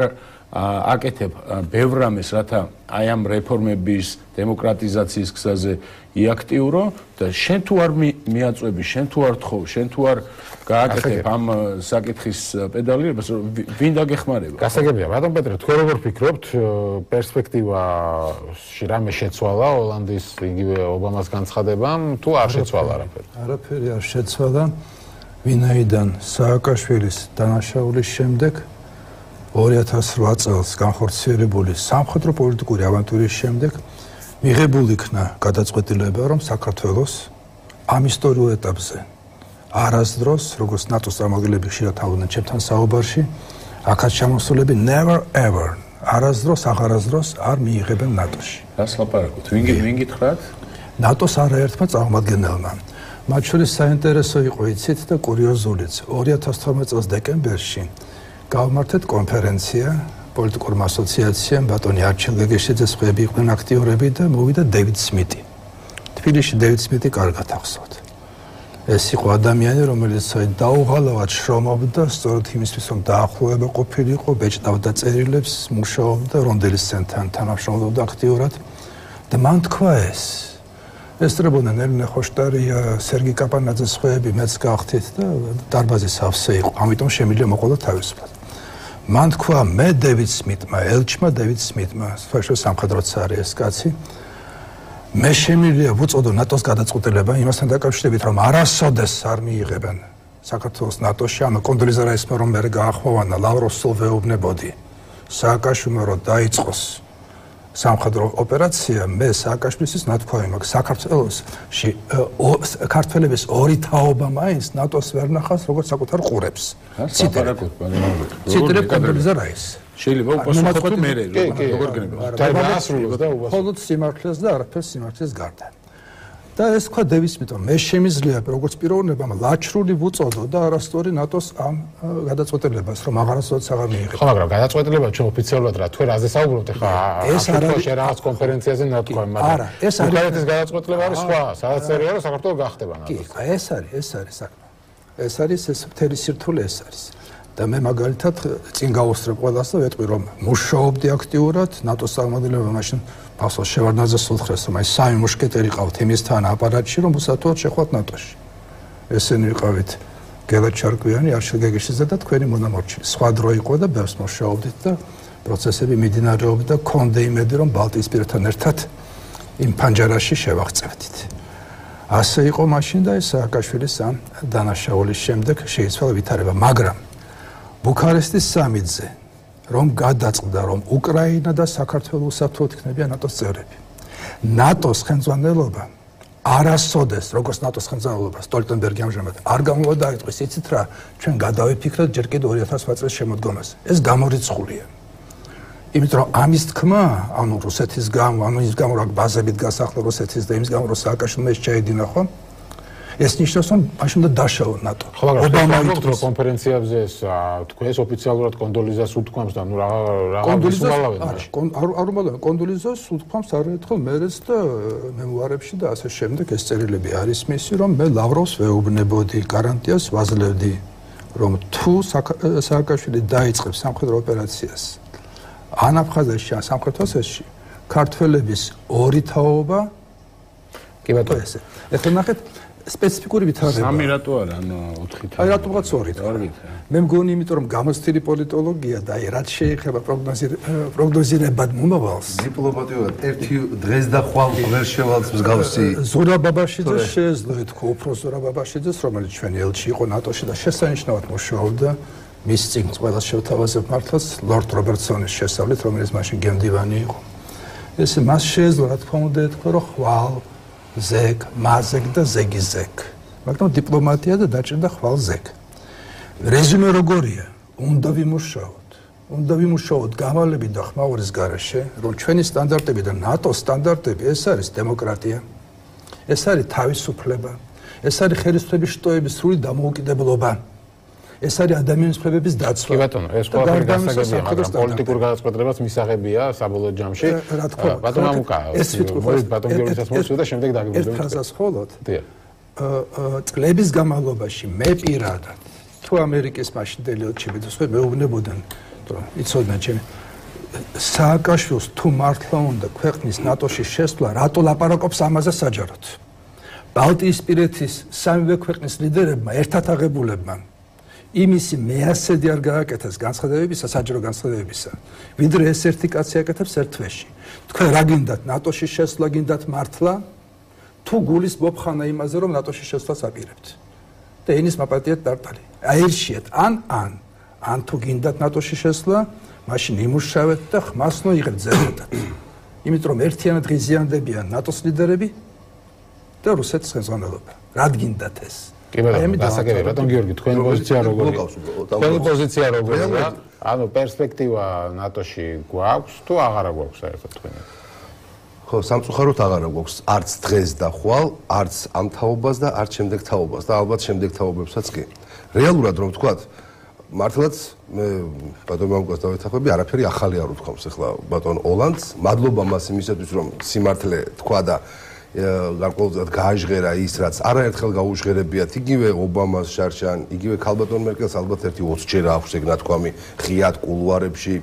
S8: აკეთებ ბევრ რამეს, რათა აი ამ რეფორმების, დემოკრატიზაციის გზაზე იაქტიურო და შენ თუ არ მიაწვევი, შენ თუ არ თხოვ, შენ თუ არ გააკეთებ ამ საკითხის პედალირებას, ვინ დაგეხმარება?
S1: გასაგებია, ბატონ პეტრე, თქვენ როგორ ფიქრობთ, პერსპექტივაში რამე შეცვალა ოლანდის იგივე ობამას განცხადებამ, თუ არ შეცვალა არაფერი?
S9: არაფერი არ შეცვალა, ვინაიდან სააკაშვილის დანაშაულის შემდეგ 2008 წელს განხორციელებული სამხედრო პოლიტიკური ავანტურის შემდეგ მიღებული იქნა გადაწყვეტილება, რომ საქართველოს ამ ისტორიულ ეტაპზე არასდროს, როგორც ნატოს წარმომადგენლები ხშირად თავდნენ ჩემთან საუბარში, აქაც ჩამოსულები never ever არასდროს არ მიიღებენ ნატოში.
S8: რას ლაპარაკობთ? ვინ გითხრათ?
S9: ნატოს არაერთმა წარმომადგენელმა. მათ შორის საინტერესო იყო იცით და კურიოზულიც 2012 წელს დეკემბერში გავმართეთ კონფერენცია პოლიტიკურმა ასოციაციამ, ბატონი არჩილ გეგეშიძე სხვები იყვნენ აქტიურები და მოვიდა დევიდ სმიტი. თბილისში დევიდ სმიტი კარგად ახსოვთ. ეს იყო ადამიანი, რომელიც დაუღალავად შრომობდა, სწორედ იმისთვის, რომ დაახლოება ყოფილიყო, ბეჭდავდა წერილებს, მუშაობდა რონდელის ცენტრთან თანამშრომლობდა აქტიურად და მან თქვა ეს რებოდნენ ელენე ხოშტარია, სერგი კაპანაძეს ხვეები მეც გავხდით და დარბაზის ავსე იყო, ამიტომ შემიძლია მოყოლა თავისუფლად. მან თქვა მე დევიდ სმიტმა, ელჩმა დევიდ სმიტმა, სპეციალურ სამხედროც არის ეს კაცი. მე შემიძლია ვუწოდო ნატოს გადაწყვეტილება იმასთან დაკავშირებით, რომ არასოდეს არ მიიღებენ საქართველოს ნატოში, ანუ კონდოლიზა რაისმა რომ მე გაახვევანა ლავროვს სულ ვეუბნებოდი. სააკაშვილმა რომ დაიწყოს სამხედრო ოპერაცია, მე სააკაშვილის ნათქვამი მაქვს საქართველოში ქართველების ორი თაობა მაინც ნატოს ვერ ნახავს როგორც საკუთარ ყურებს. ციტრებ კონდოლიზა რაის. შეიძლება უპასუხო მე როგორ გნება
S1: დაასრულოს და უპასუხო
S9: მხოლოდ სიმართლეს და არაფერს სიმართლეს გარდა და ეს თქვა დევიდ სმიტმა მე შემიძლია როგორც პიროვნებამ ლაჩრული ვუწოდო და არასწორი ნატოს ამ გადაწყვეტილებას რომ აღარასოდეს აღარ მიიღებს
S1: ხო მაგრამ გადაწყვეტილება ჩვენ ოფიციალურად რა თუ რაზე საუბრობთ ხა
S9: ეს არის
S1: რაღაც კონფერენციაზე ნათქვამი მაგრამ
S9: არა ეს არის
S1: უკანასკნელის გადაწყვეტილება არის სხვა სადაც წერია რომ საქართველოს გახდება ნატო
S9: კი ეს არის ეს მთელი სირთულე ეს არის და მე მაგალითად წინ გავუსწრებ ყველას და ვეტყვი რომ მუშაობდი აქტიურად ნატოს წარმომადგენლობა მაშინ ფასო შევარდნაძეს უთხრეს რომ აი სამი მუშკეტერი ყავთ იმისთან აპარატში რომ უსათუოდ შეხვალთ ნატოში ესენი ვიყავით გელა ჩარკვიანი არშილ გეგეშიძე და თქვენი მონამორჩილი სხვა დრო იყო და ბევრს მუშაობდით და პროცესები მიმდინარეობდა კონდე იმედი რომ ბალტიისპირეთთან ერთად იმ ფანჯარაში შევაღწევდით ასე იყო მაშინ და ეს სააკაშვილის ამ დანაშაულის შემდეგ შეიცვალა ვითარება მაგრამ ბუქარესტის სამიტზე რომ გადაწყდა რომ უკრაინა და საქართველო უსაფრთხოდ იქნებიან ნატოს წევრები. ნატოს ხელმძღვანელობა არასოდეს როგორც ნატოს ხელმძღვანელობა სტოლტენბერგი ამჟამად არ გამოვა დაიწყოს იცით რა ჩვენ გადავიფიქრეთ ჯერ კიდევ 2008 წლის შემოდგომას. ეს გამორიცხულია. იმიტომ რომ ამის თქმა, ანუ რუსეთის გამო, ანუ ის გამო რომ ბაზებით გასახლა რუსეთის და იმის გამო რომ სააკაშვილმა ეს ჩაედინა ხო? ეს ნიშნავს რომ მაშინ უნდა დაშავა ნატო.
S1: ხო, მაგრამ რო კონფერენციებზე ეს თქვენ ეს ოფიციალურად კონდოლიზას უთქვამს და ნუ რა ვისმალავენ მაშინ.
S9: არ უმალავენ კონდოლიზას უთქვამს არაერთხელ მერეც და მემუარებში და ასე შემდეგ ეს წერილები არის მისი რომ მე ლავროვს ვეუბნებოდი გარანტიას ვაძლევდი რომ თუ სააკაშვილი დაიწყებს სამხედრო ოპერაციას ან აფხაზეთში ან სამხრეთ-ოსეთში ქართველების ორი თაობა
S1: კი ბატონო
S9: ესე. ეხლა ნახეთ სპეციფიკური ვითარება.
S8: სამი რატო არა, ანუ 4
S9: აი რატომღაც 2. მე მგონი, იმიტომ რომ გამოცდილი პოლიტოლოგია და აი რაც შეეხება პროგნოზირებად მომავალს.
S10: დიპლომატიურად ერთი დღეს და ხვალ ვერ შევალს მსგავსი.
S9: ზურაბ ბაბაშიძე შეეძლო ეთქო უფრო ზურაბ ბაბაშიძეს, რომელიც ჩვენი ელჩი იყო ნატოში და შესანიშნავად მუშაობდა მის წიგნს ყველას შევთავაზებ მართლაც ლორდ რობერტსონის შესწავლით, რომელიც მაშინ გემდივანი იყო. ესე მას შეეძლო რა თქმა უნდა ეთქო რომ ხვალ ზეგ, მაზეგ და ზეგიზეგ. მაგრამ დიპლომატია და დაჭერდა ხვალ ზეგ. რეზუმე როგორია? უნდა ვიმუშაოთ გამალებით და ხმაურის გარეშე, რომ ჩვენი სტანდარტები და ნატოს სტანდარტები ეს არის დემოკრატია, ეს არის თავისუფლება, ეს არის ხელისუფლების შტოების სრული დამოუკიდებლობა. ეს არის ადამიანის უფლებების დაცვა.
S1: კი ბატონო, ეს ყველაფერი გასაგებია, მაგრამ პოლიტიკურ გადაწყვეტილებაც მისაღებია საბოლოო ჯამში. ბატონო ამუკა,
S9: ეს
S1: მოიწ ბატონ გიორგისაც მოიწვია და შემდეგ დაგიბრუნდებით.
S9: ერთ ფრაზას ხოლოდ. წლების განმავლობაში მე პირადად თუ ამერიკის მაშინდელი ელჩები და სხვა მეუბნებოდნენ, რომ იცოდნენ ჩემი სააკაშვილს თუ მართლა უნდა ქვეყნის ნატოში შესვლა, რატო ლაპარაკობს ამაზე საჯაროდ? ბალტიისპირეთის სამივე ქვეყნის ლიდერებმა ერთად აღებულებმა იმისი მეასედი არ გააკეთეს განცხადებებისა, საჯარო განცხადებებისა. ვიდრე ეს ერთი კაცი აკეთებს ერთ თვეში. თქვენ რა გინდათ, ნატოში შესვლა გინდათ მართლა, თუ გულის მოფხანა იმაზე, რომ ნატოში შესვლას აპირებთ. და ენის მაპატიეთ დარტალი. აირშიეთ, ან თუ გინდათ ნატოში შესვლა, მაშინ იმუშავეთ და ხმასნო იღებთ ზედმეტად. იმიტომ რომ ერთიანად ღიზიანდებიან ნატოს ლიდერები და რუსეთის ხელმძღვანელობა. რად გინდათ ეს?
S1: კი ბატონო, დასაგებია ბატონ გიორგი, თქვენი პოზიცია როგორია? თქვენი პოზიცია როგორია? ანუ პერსპექტივა ნატოში გვაქვს თუ აღარა გვაქვს საერთოდ თქვენი?
S10: ხო, სამწუხაროდ აღარა გვაქვს არც დღეს და ხვალ, არც ამ თაობას და არც შემდეგ თაობას და ალბათ შემდეგ თაობებსაც კი. რეალურად რომ ვთქვათ, მართლაც მე ბატონ მამუკას დავეთანხმები, არაფერი ახალი არ უთქვამს ახლა ბატონ ოლანდს. მადლობა მას იმისათვის, რომ სიმართლე თქვა და გარკვეულად გააჟღერა ის, რაც არაერთხელ გაუჟღერებიათ იგივე ობამას შარშან, იგივე ქალბატონ მერკელს ალბათ ერთი 20 ჯერა აქვს ეგ ნათქვამი ღიად კულუარებში.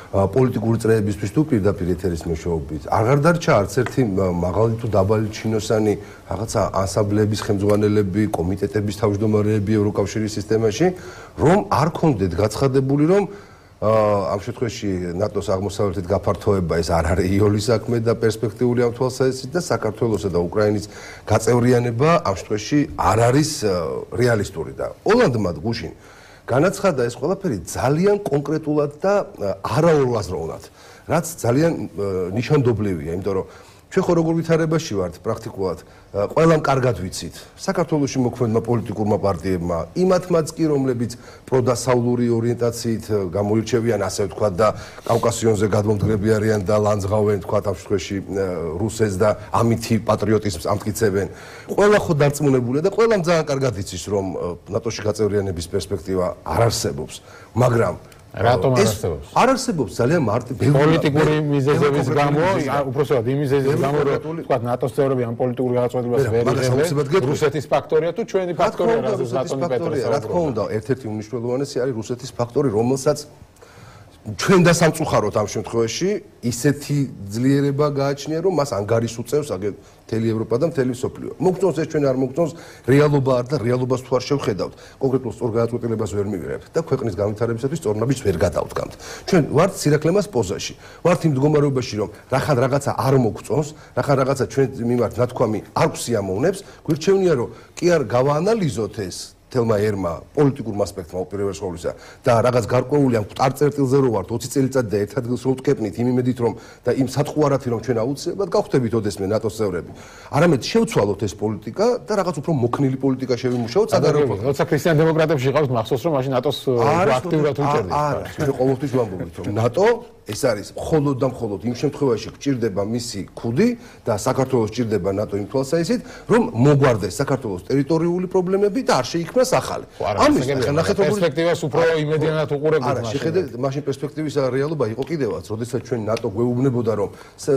S10: პოლიტიკური წრეებისთვის თუ პირდაპირ ეთერის მეშვეობით. აღარ დარჩა არც ერთი მაღალი თუ დაბალი ჩინოსანი რაღაცა ანსამბლების ხელმძღვანელები, კომიტეტების თავმჯდომარეები ევროკავშირის სისტემაში, რომ არ კონდეთ გაცხადებული, რომ ამ შემთხვევაში ნატოს აღმოსავლეთით გაფართოება ეს არ არის იოლის საქმე და პერსპექტიული ამ თვალსაზრისით და საქართველოსა და უკრაინის გაწევრიანება ამ შემთხვევაში არ არის რეალისტური და ოლანდმა გუშინ განაცხადა ეს ყველაფერი ძალიან კონკრეტულად და არაორაზროვნად, რაც ძალიან ნიშანდობლივია, იმიტომ რომ ჩვენ ხო როგორ ვითარებაში ვართ პრაქტიკულად, ყველამ კარგად ვიცით. საქართველოში მოქმედმა პოლიტიკურმა პარტიებმა, იმათმაც კი, რომლებიც პროდასავლური ორიენტაციით გამოირჩევიან, ასე ვთქვათ და კავკასიონზე გადმომდგრები არიან და ლანძღავენ, თქვათ ამ შემთხვევაში რუსეთს და ამითი პატრიოტიზმს ამტკიცებენ. ყველა ხო დარწმუნებულია და ყველამ ძალიან კარგად იცის, რომ ნატოში გაწევრიანების პერსპექტივა არ არსებობს, მაგრამ
S1: რატომ არ არსებობს?
S10: არ არსებობს ძალიან მარტივი
S1: პოლიტიკური მიზეზების გამო, უпроსტად იმ მიზეზების გამო, რომ თქვა ნატოს წევრები ამ პოლიტიკურ გადაწყვეტილებას ვერ იღებენ. რუსეთის ფაქტორია თუ ჩვენი ფაქტორია, რაზეც ნატონი პეტრესა.
S10: რა თქმა უნდა, ერთ-ერთი უმნიშვნელოვანესი არის რუსეთის ფაქტორი, რომელსაც ჩვენ დასამწუხაროთ ამ შემთხვევაში ისეთი ძლიერება გააჩნია, რომ მას ანგარის უწევს მთელი ევროპა და მთელი მსოფლიო. მოგწონს ეს ჩვენ არ მოგწონს, რეალობა არ და რეალობას თუ არ შევხედავთ, კონკრეტულ სწორ გადაწყვეტილებას ვერ მივიღებთ და ქვეყნის განვითარებისათვის სწორნაბიჯს ვერ გადავდგამთ. ჩვენ ვართ სირაქლემას პოზაში. ვართ იმ მდგომარეობაში, რომ რახან რაღაცა არ მოგწონს, რახან რაღაცა ჩვენ მიმართ ნათქვამი არ გვსიამოვნებს, გვირჩევნია, რომ კი არ გავაანალიზოთ ეს თელმა ერმა პოლიტიკურმა ასპექტმა უპირველეს ყოვლისა და რაღაც გარკვეული ამ წარწერტილზე რო ვართ 20 წელიწადი და ერთ ადგილს რო ვტკეპნით იმ იმედით რომ და იმ სატყუარათი რომ ჩვენ აუცილებლად გავხდებით ოდესმე ნატოს წევრები. არამედ შევცვალოთ ეს პოლიტიკა და რაღაც უფრო მოქნილი პოლიტიკა შევიმუშაოთ საგარეო.
S1: როცა ქრისტიან დემოკრატებში ყავს მახსოვს რომ მაშინ ნატოს აქტიურად უჭერდით.
S10: არა, ჩვენ ყოველთვის ვამბობთ რომ ნატო ეს არის მხოლოდ და მხოლოდ იმ შემთხვევაში გჭირდება მისი ქუდი და საქართველოს გჭირდება ნატო იმ თვალსაზრისით, რომ მოგვარდეს საქართველოს ტერიტორიული პრობლემები და არ შეიქმნას ახალი.
S1: ამის ნახეთ როგორ პერსპექტივას უფრო იმედიანად უყურებთ.
S10: არა, შეხედეთ, მაშინ პერსპექტივის რეალობა იყო კიდევაც, როდესაც ჩვენ ნატო გვეუბნებოდა, რომ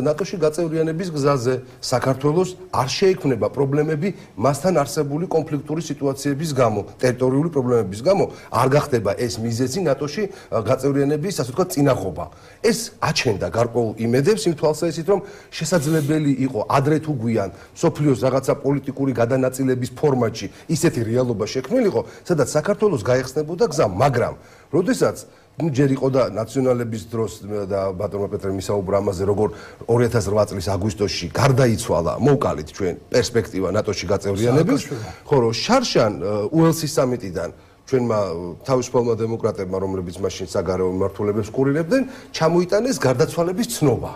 S10: ნატოში გაწევრიანების გზაზე საქართველოს არ შეიქმნება პრობლემები მასთან არსებული კონფლიქტური სიტუაციების გამო, ტერიტორიული პრობლემების გამო, არ გახდება ეს მიზეზი ნატოში გაწევრიანების, ასე ვთქვათ, წინახობა. ეს აჩენდა გარკვეულ იმედებს იმ თვალსაზრისით, რომ შესაძლებელი იყო ადრე თუ გვიან სოფლიოს რაღაცა პოლიტიკური გადანაწილების ფორმატში ისეთი რეალობა შექმნილიყო, სადაც საქართველოს გაეხსნებოდა გზა, მაგრამ როდესაც ჯერ იყო და ნაციონალების დროს და ბატონმა პეტრე მისაუბრა ამაზე, როგორ 2008 წლის აგვისტოში გარდაიცვალა, მოვკალით ჩვენ პერსპექტივა ნატოში გაწევრიანების, ხო რომ შარშან უელსის სამიტიდან ჩვენმა თავისუფალმა დემოკრატებმა, რომლებიც მაშინ საგარეო მიმართულებებს კურირებდნენ, ჩამოიტანეს გარდაცვალების ცნობა.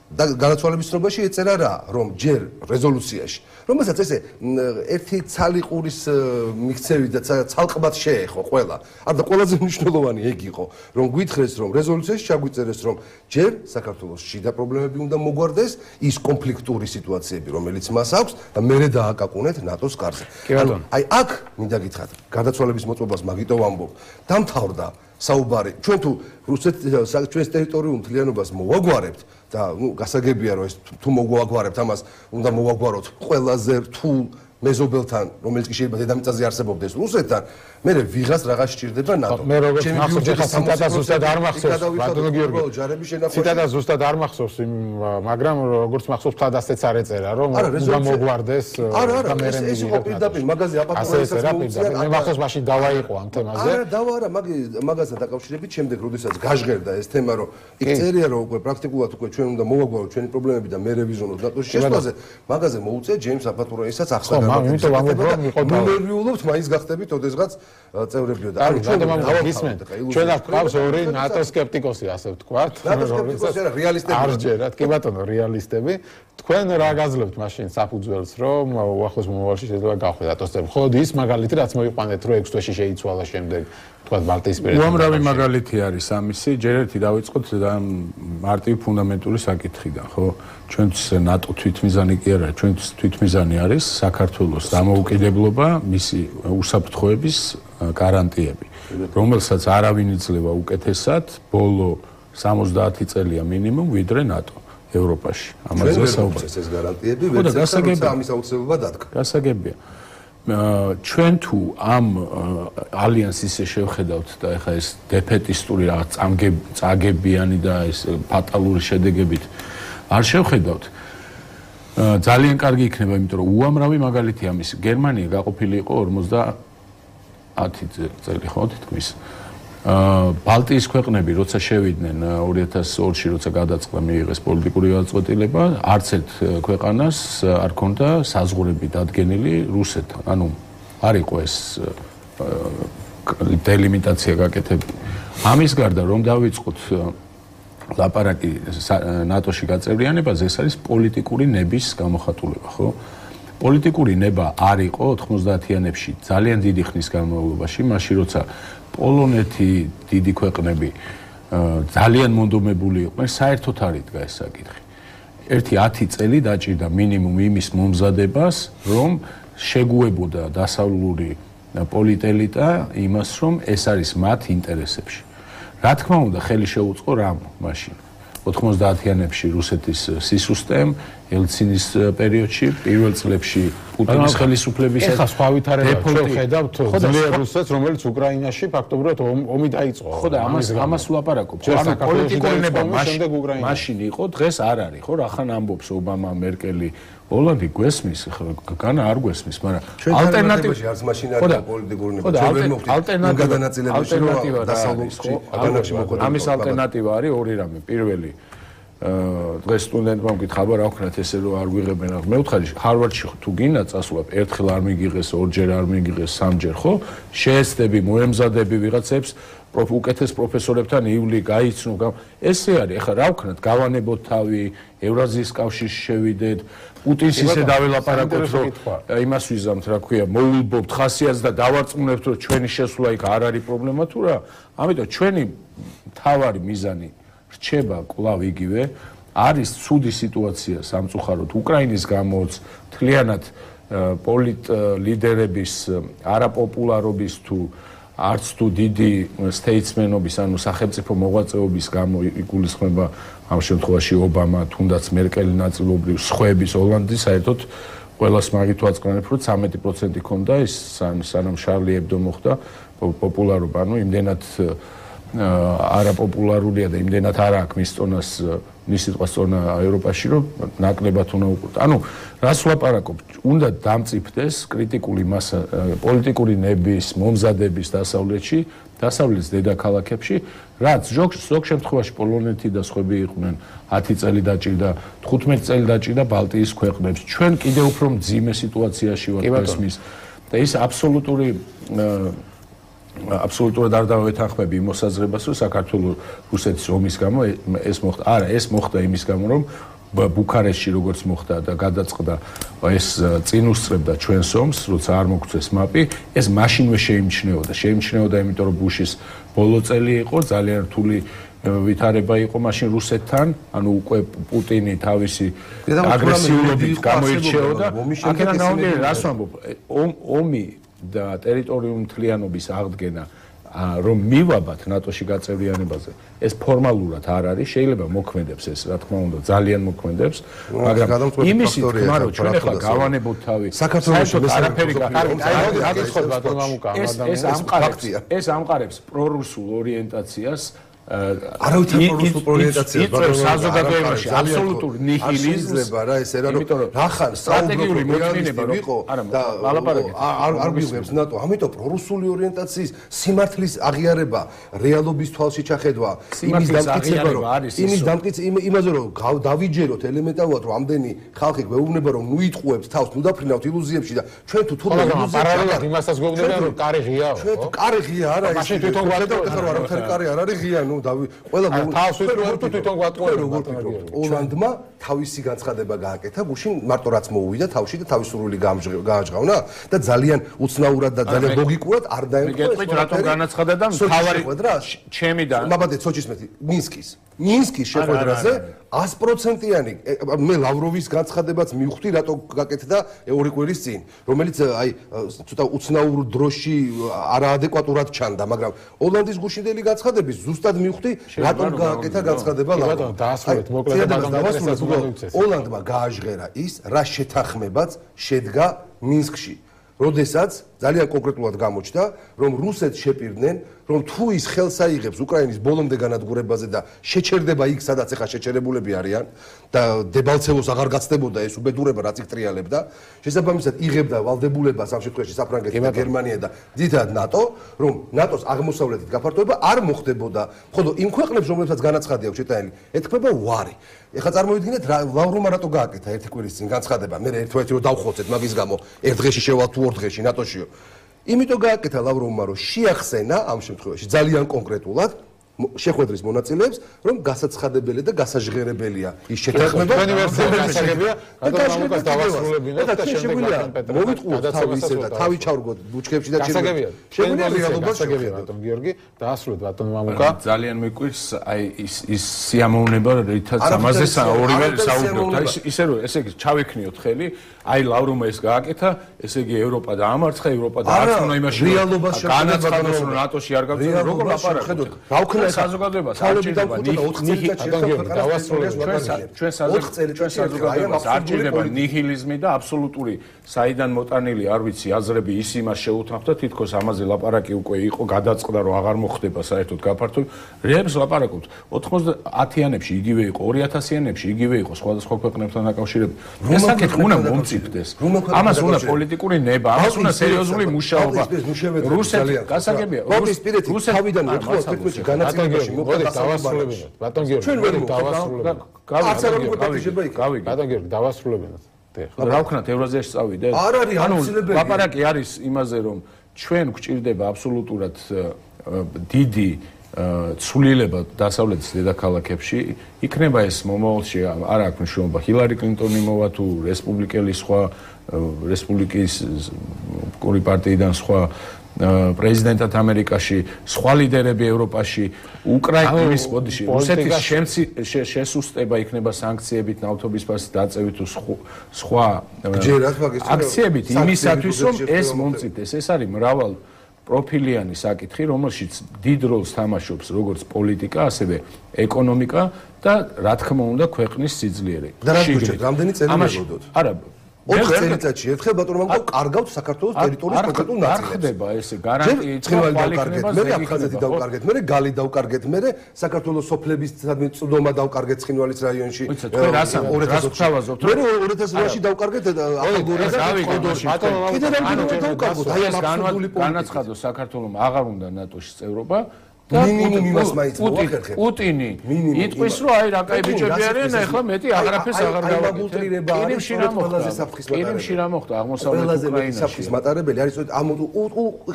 S10: და გარდაცვალების ცნობაში ეწერა რა, რომ ჯერ რეზოლუციაში, რომელსაც ესე ერთი ცალი ყურის მიქცევი და ცალკბად შეეხო ყველა. არ და ყველაზე მნიშვნელოვანი ეგ იყო, რომ გითხრეს, რომ რეზოლუციაში ჩაგვიწერეს, რომ ჯერ საქართველოს შიდა პრობლემები უნდა მოგვარდეს, ის კონფლიქტური სიტუაციები, რომელიც მას აქვს და მერე დააკაკუნეთ ნატოს კარზე. აი აქ მინდა გითხრათ, გარდაცვალების მოწყობას მაგიტო ვამბობ, დამთავრდა საუბარი. ჩვენ თუ ჩვენს ტერიტორიულ მთლიანობას მოვაგვარებთ და გასაგებია რომ ეს თუ მოვაგვარებთ ამას უნდა მოვაგვაროთ ყველაზე რთულ მეზობელთან, რომელიც კი შეიძლება დედამიწაზე არსებობდეს რუსეთთან, მე ვიღას რაღაც სჭირდება ნატო.
S1: მე როგორც მახსოვს, ხა ციტატა ზუსტად არ მახსოვს, ბატონო გიორგი. ციტატა ზუსტად არ მახსოვს, მაგრამ როგორც მახსოვს, თადასეც არ ეწერა, რომ უნდა მოგვარდეს
S10: და მე ეს იყო პირდაპირ მაგაზე აპატურებისაც მოუწია.
S1: მე მახსოვს, მაშინ დავა იყო ამ თემაზე.
S10: არა, დავა არა, მაგასთან დაკავშირებით შემდეგ, როდესაც გაჟღერდა ეს თემა, რომ იქ წერია, რომ უკვე პრაქტიკულად უკვე ჩვენ უნდა მოვაგვაროთ ჩვენი პრობლემები და მე რევიზიონოთ ნატოს შესვლაზე, მაგაზე მოუწია ჯეიმს აპატურებისაც ახლა
S1: იმიტომ ვამბობ, იყო
S10: ნუმერიულობთ, მაინც გახდებით ოდესღაც წევრებიო და
S1: ანუ ჩვენ გისმენთ. ჩვენ გვყავს ორი ნატო სკეპტიკოსი, ასე ვთქვათ.
S10: ნატო სკეპტიკოსი არა, რეალისტები.
S1: არ ჯერათ, კი ბატონო, რეალისტები. თქვენ რა გაძლევთ მაშინ საფუძველს, რომ უახლოს მომავალში შეიძლება გავხვდეთ ნატოს წევრი. ხო, ის მაგალითი რაც მოიყვანეთ, რომ 6 თვეში შეიცვალა შემდეგ, თქვათ ბალტიისპირეთში.
S8: უამრავი მაგალითი არის ამისი. ჯერ ერთი დავიწყოთ და მარტივი ფუნდამენტური საკითხიდან, ხო? ჩვენც ნატო თვითმიზანი კი არა, ჩვენც თვითმიზანი არის საქართველოს დამოუკიდებლობა, მისი უსაფრთხოების გარანტიები, რომელსაც არავინ იძლევა უკეთესად ბოლო 70 წელია მინიმუმ ვიდრე ნატო. ევროპაში. ამაზე საუბარი.
S10: ეს გარანტიები ვერ წესდება ამის აუცილებლობა დადგა.
S8: გასაგებია. ჩვენ თუ ამ ალიანსს ისე შევხედავთ და ეხლა ეს დეფეტისტური რაღაც წაგებიანი და ეს ფატალური შედეგებით არ შევხედავთ, ძალიან კარგი იქნება, იმიტომ რომ უამრავი მაგალითი ამის. გერმანია გაყოფილი იყო 50 წელი ხო თითქმის. ბალტიის ქვეყნები როცა შევიდნენ 2002-ში როცა გადაწყდა მიიღეს პოლიტიკური გადაწყვეტილება, არც ერთ ქვეყანას არ ქონდა საზღვრები დადგენილი რუსეთთან. ანუ არ იყო ეს დელიმიტაცია გაკეთებული. ამის გარდა რომ დავიწყოთ ლაპარაკი ნატოში გაწევრიანებაზე, ეს არის პოლიტიკური ნების გამოხატულება, ხო? პოლიტიკური ნება არ იყო 90-იანებში ძალიან დიდი ხნის განმავლობაში, მაშინ როცა პოლონეთი, დიდი ქვეყნები ძალიან მონდომებული იყვნენ, საერთოდ არ იდგა ეს საკითხი. ერთი 10 წელი დაჭირდა მინიმუმ იმის მომზადებას, რომ შეგუებოდა დასავლური პოლიტელიტა იმას, რომ ეს არის მათ ინტერესებში. რა თქმა უნდა, ხელი შეუწყო რამ მაშინ 90-იანებში რუსეთის სისუსტემ, ელცინის პერიოდში, პირველ წლებში პუტინის ხელისუფლებისას.
S1: ეხლა სხვა ვითარება შევხედავთ ძლიერ რუსეთს, რომელიც უკრაინაში ფაქტობრივად ომი დაიწყო.
S8: ხო და ამას ვლაპარაკობ. ანუ პოლიტიკური ნება მაშინ იყო, დღეს არ არის, ხო? რახან ამბობს ობამა, მერკელი, ოლანდი გვესმის, განა არ გვესმის, მაგრამ
S10: ალტერნატივაში არც მაშინ არ იყო პოლიტიკური ნება. ჩვენ ვერ მოხდით გადანაწილების რომ დასავლურში აგანაში მოხდა.
S8: ამის ალტერნატივა არის ორი რამე. პირველი დღეს სტუდენტმა მკითხა, აბა რა ვქნათ ესე რომ არ ვიღებენ. მეუთხარი ჰარვარდში თუ გინდა წასვლა, ერთხელ არ მიგიღეს, ორჯერ არ მიგიღეს, სამჯერ, ხო? შეეცდები, მოემზადები ვიღაცებს უკეთეს პროფესორებთან ივლი გაიცნო. ესე არის, ეხლა რა ვქნათ, გავანებოთ თავი, ევრაზიის კავშირში შევიდეთ, პუტინს ისე დაველაპარაკოთ, რომ იმას ვიზამთ, რა ქვია, მოულბობთ ხასიათს და დავარწმუნებთ, რომ ჩვენი შესვლა იქ არ არის პრობლემა თუ რა. ამიტომ ჩვენი თავარი მიზანი რჩება კვლავ იგივე, არის ცუდი სიტუაცია სამწუხაროდ უკრაინის გამოც, მთლიანად პოლიტლიდერების არაპოპულარობის თუ არც თუ დიდი სტეიტსმენობის, ანუ სახელმწიფო მოღვაწეობის გამო იგულისხმება ამ შემთხვევაში ობამა, თუნდაც მერკელი ნაწილობრივ, სხვების ოლანდის საერთოდ ყველას მაგით ვაწყნარებ, რომ 13% ქონდა ის სანამ შარლი ებდო მოხდა პოპულარობა, ანუ იმდენად არაპოპულარულია და იმდენად არ აქვს მის წონას, მის სიტყვას წონა ევროპაში, რომ ნაკლებად უნდა უყუროთ. ანუ რას ვლაპარაკობ? უნდა დამწიფდეს კრიტიკული მასა პოლიტიკური ნების, მომზადების დასავლეთში, დასავლეთის დედაქალაქებში, რაც ზოგ შემთხვევაში პოლონეთი და სხვები იყვნენ 10 წელი დაჭირდა, 15 წელი დაჭირდა ბალტიის ქვეყნებს. ჩვენ კიდევ უფრო მძიმე სიტუაციაში ვართ ესმის და ის აბსოლუტურად არ დავეთანხმები იმ მოსაზრებას, რომ საქართველოს რუსეთის ომის გამო ეს მოხდა. არა, ეს მოხდა იმის გამო, რომ ბუქარესტში როგორც მოხდა და გადაწყდა ეს წინ უსწრებდა ჩვენს ომს, როცა არ მოგვწეს მაპი, ეს მაშინვე შეიმჩნეოდა. შეიმჩნეოდა, იმიტომ რომ ბუშის ბოლო წელი იყო, ძალიან რთული ვითარება იყო მაშინ რუსეთთან, ანუ უკვე პუტინი თავისი აგრესიულობით გამოირჩეოდა. აქედან ნამდვილად რას ვამბობ? ომი და ტერიტორიული მთლიანობის აღდგენა, რომ მივაბათ ნატოში გაწევრიანებაზე, ეს ფორმალურად არ არის, შეიძლება მოქმედებს ეს, რა თქმა უნდა, ძალიან მოქმედებს, მაგრამ იმისი თქმა, რომ ჩვენ ახლა გავანებოთ თავი, საერთოდ არაფერი ეს ამყარებს პრორუსულ ორიენტაციას,
S10: არავითარ პრორუსულ ორიენტაციას
S8: საზოგადოებაში აბსოლუტურ ნიჰილიზმს
S10: რა ესე რა რახან
S8: სტრატეგიული მოწმინება
S10: იყო და არ მიიღებს ნატო, ამიტომ პრორუსული ორიენტაციის სიმართლის აღიარება, რეალობის თვალში ჩახედვა, იმის დამტკიცება, რომ იმის დამტკიცება იმაზე რომ დავიჯეროთ ელემენტარულად, რომ ამდენი ხალხი გვეუბნება, რომ ნუ იტყუებს თავს, ნუ დაფრინავთ ილუზიებში და ჩვენ თუ
S1: პარალელურად იმასაც გვეუბნებიან, რომ კარი ღიაა.
S10: ჩვენ თუ კარი ღია არა ის თვითონ ვარდავთ, ახლა არაფერი კარი არ არის ღია, ნუ ყველა
S1: თავს თვითონ გვატყუებენ
S10: როგორ ფიქრობთ? ოლანდმა თავისი განცხადება გააკეთა, გუშინ მარტო რაც მოუვიდა თავში და თავის სურვილი გააჟღავნა და ძალიან უცნაურად და ძალიან ლოგიკურად არ დაემთხვა.
S8: მეგეთქვით რატომ განაცხადა და მთავარი ჩემი და
S10: მაბადე სოჭის მეთი მინსკის მინსკის შეხვედრაზე 100%-იანი მე ლავროვის განცხადებაც მივხვდი რატო გაკეთდა ორი კვირის წინ რომელიც აი ცოტა უცნაურ დროში არაადეკვატურად ჩანდა მაგრამ ოლანდის გუშინდელი განცხადების ზუსტად მივხვდი რატო გაკეთა განცხადება ლავროვს ოლანდმა გააჟღერა ის რა შეთანხმებაც შედგა მინსკში როდესაც ძალიან კონკრეტულად გამოჩნდა რომ რუსეთს შეპირდნენ რომ თუ ის ხელს აიღებს უკრაინის ბოლომდე განადგურებაზე და შეჩერდება იქ სადაც ეხა შეჩერებულები არიან და დებალცევოს აღარ გაცდებოდა ეს უბედურება რაც იქ ტრიალებდა შესაბამისად იღებდა ვალდებულებას ამ შემთხვევაში საფრანგეთი და გერმანია და ძირითადად ნატო რომ ნატოს აღმოსავლეთით გაფართოება არ მოხდებოდა ხოლო იმ ქვეყნებს რომლებსაც განაცხადი აქვს შეტანილი ეთქმება უარი ეხლა წარმოვიდგინეთ ლავროვმა რატო გააკეთა ერთი კვირის წინ განცხადება მე ერთგვარი რომ დავხოცეთ მაგის გამო ერთ დღეში შევალ თუ ორ დღეში ნატოშიო იმიტომ გააკეთა ლავროვმა რომ შეახსენა ამ შემთხვევაში ძალიან კონკრეტულად შეხვედრის მონაწილეებს რომ გასაცხაებელი და გასაჟღერებელია ის შეთანხმება
S1: თქვენი ვერსია გასაგებია გადავასრულებთ დავასრულებინოთ და
S10: შეგვიძლია მოვიტყუოთ თავისე და თავი ჩავრგოთ ბუჩქებში და
S1: შეგვიძლია გასაგებია ბატონ გიორგი დაასრულეთ ბატონ მამუკა
S8: ძალიან მიყვირს აი ის სიამოვნება რითაც ამაზე ორივე საუბრობთ აი ისე რომ ესე იგი ჩავიქნიოთ ხელი აი ლავროვმა ეს გააკეთა ესე იგი ევროპა დაამარცხა ევროპა დაარწმუნა იმაში განაცხადოს რომ ნატოში არ გავწევთ როგორ ლაპარაკობთ
S10: რა ვქნა
S8: საზოგადოებას არ ჭირდება ნიჰილიზმი და აბსოლუტური საიდან მოტანილი არ ვიცი აზრები ის იმას შეუთანხმდა თითქოს ამაზე ლაპარაკი უკვე იყო გადაწყდა რომ აღარ მოხდება საერთოდ გაფართოება რეებს ლაპარაკობთ 90-იანებში იგივე იყო 2000-იანებში იგივე იყო სხვადასხვა ქვეყნებთან დაკავშირებით ეს საკითხი უნდა მომწიფდეს ამას უნდა პოლიტიკური ნება ამას უნდა სერიოზული მუშაობა რუსეთი გასაგებია
S10: რუსეთი თავიდან 91-ში განაწილებაში მოხდა
S1: დავასრულებინოთ ბატონ გიორგი ჩვენ ვერ დავასრულებინოთ ბატონ გიორგი დავასრულებინოთ
S8: რა ვქნათ ევრაზიაში წავიდეთ
S10: არ არის აუცილებელი
S8: ლაპარაკი არის იმაზე რომ ჩვენ გვჭირდება აბსოლუტურად დიდი ცვლილება დასავლეთის დედაქალაქებში იქნება ეს მომავალში არ აქვს მნიშვნელობა ჰილარი კლინტონი მოვა თუ რესპუბლიკელი სხვა რესპუბლიკის პარტიიდან სხვა პრეზიდენტად ამერიკაში, სხვა ლიდერები ევროპაში, უკრაინის ბოდიში, რუსეთის შესუსტება იქნება სანქციებით, ნავთობის ფასის დაწევით თუ სხვა აქციებით იმისათვის, რომ ეს მომწიფდეს. ეს არის მრავალ პროფილიანი საკითხი, რომელშიც დიდ როლს თამაშობს როგორც პოლიტიკა, ასევე ეკონომიკა და რა თქმა უნდა ქვეყნის სიძლიერე.
S10: და რა გიჩვენებთ, რამდენი წელი მეგობრებოდ?
S8: არა
S10: 4 წელიწადში ერთხელ ბატონო მამუკა კარგავთ საქართველოს ტერიტორიის კონკრეტულ ნაწილს.
S8: არ ხდება ესე გარანტიით
S10: დავკარგეთ, მე აფხაზეთი დავკარგეთ, მე გალი დავკარგეთ, მე საქართველოს სოფლების წვდომა დავკარგეთ ცხინვალის რაიონში.
S8: თქვენ რას გვთავაზობთ?
S10: მე 2008-ში დავკარგეთ ახალგორიაში. კიდე დავკარგოთ. აი ამ აბსურდული
S8: განაცხადოს საქართველოს აღარ უნდა ნატოში წევრობა.
S10: მინიმუმს მაინც მოახერხებ.
S8: პუტინი იტყვის რომ აი რა კაი ბიჭები არიან, ახლა მეტი აღარაფერს აღარ გავაკეთებ. კირიმში რა მოხდა აღმოსავლეთ უკრაინაში?
S10: საფრთხის მატარებელი არის ამ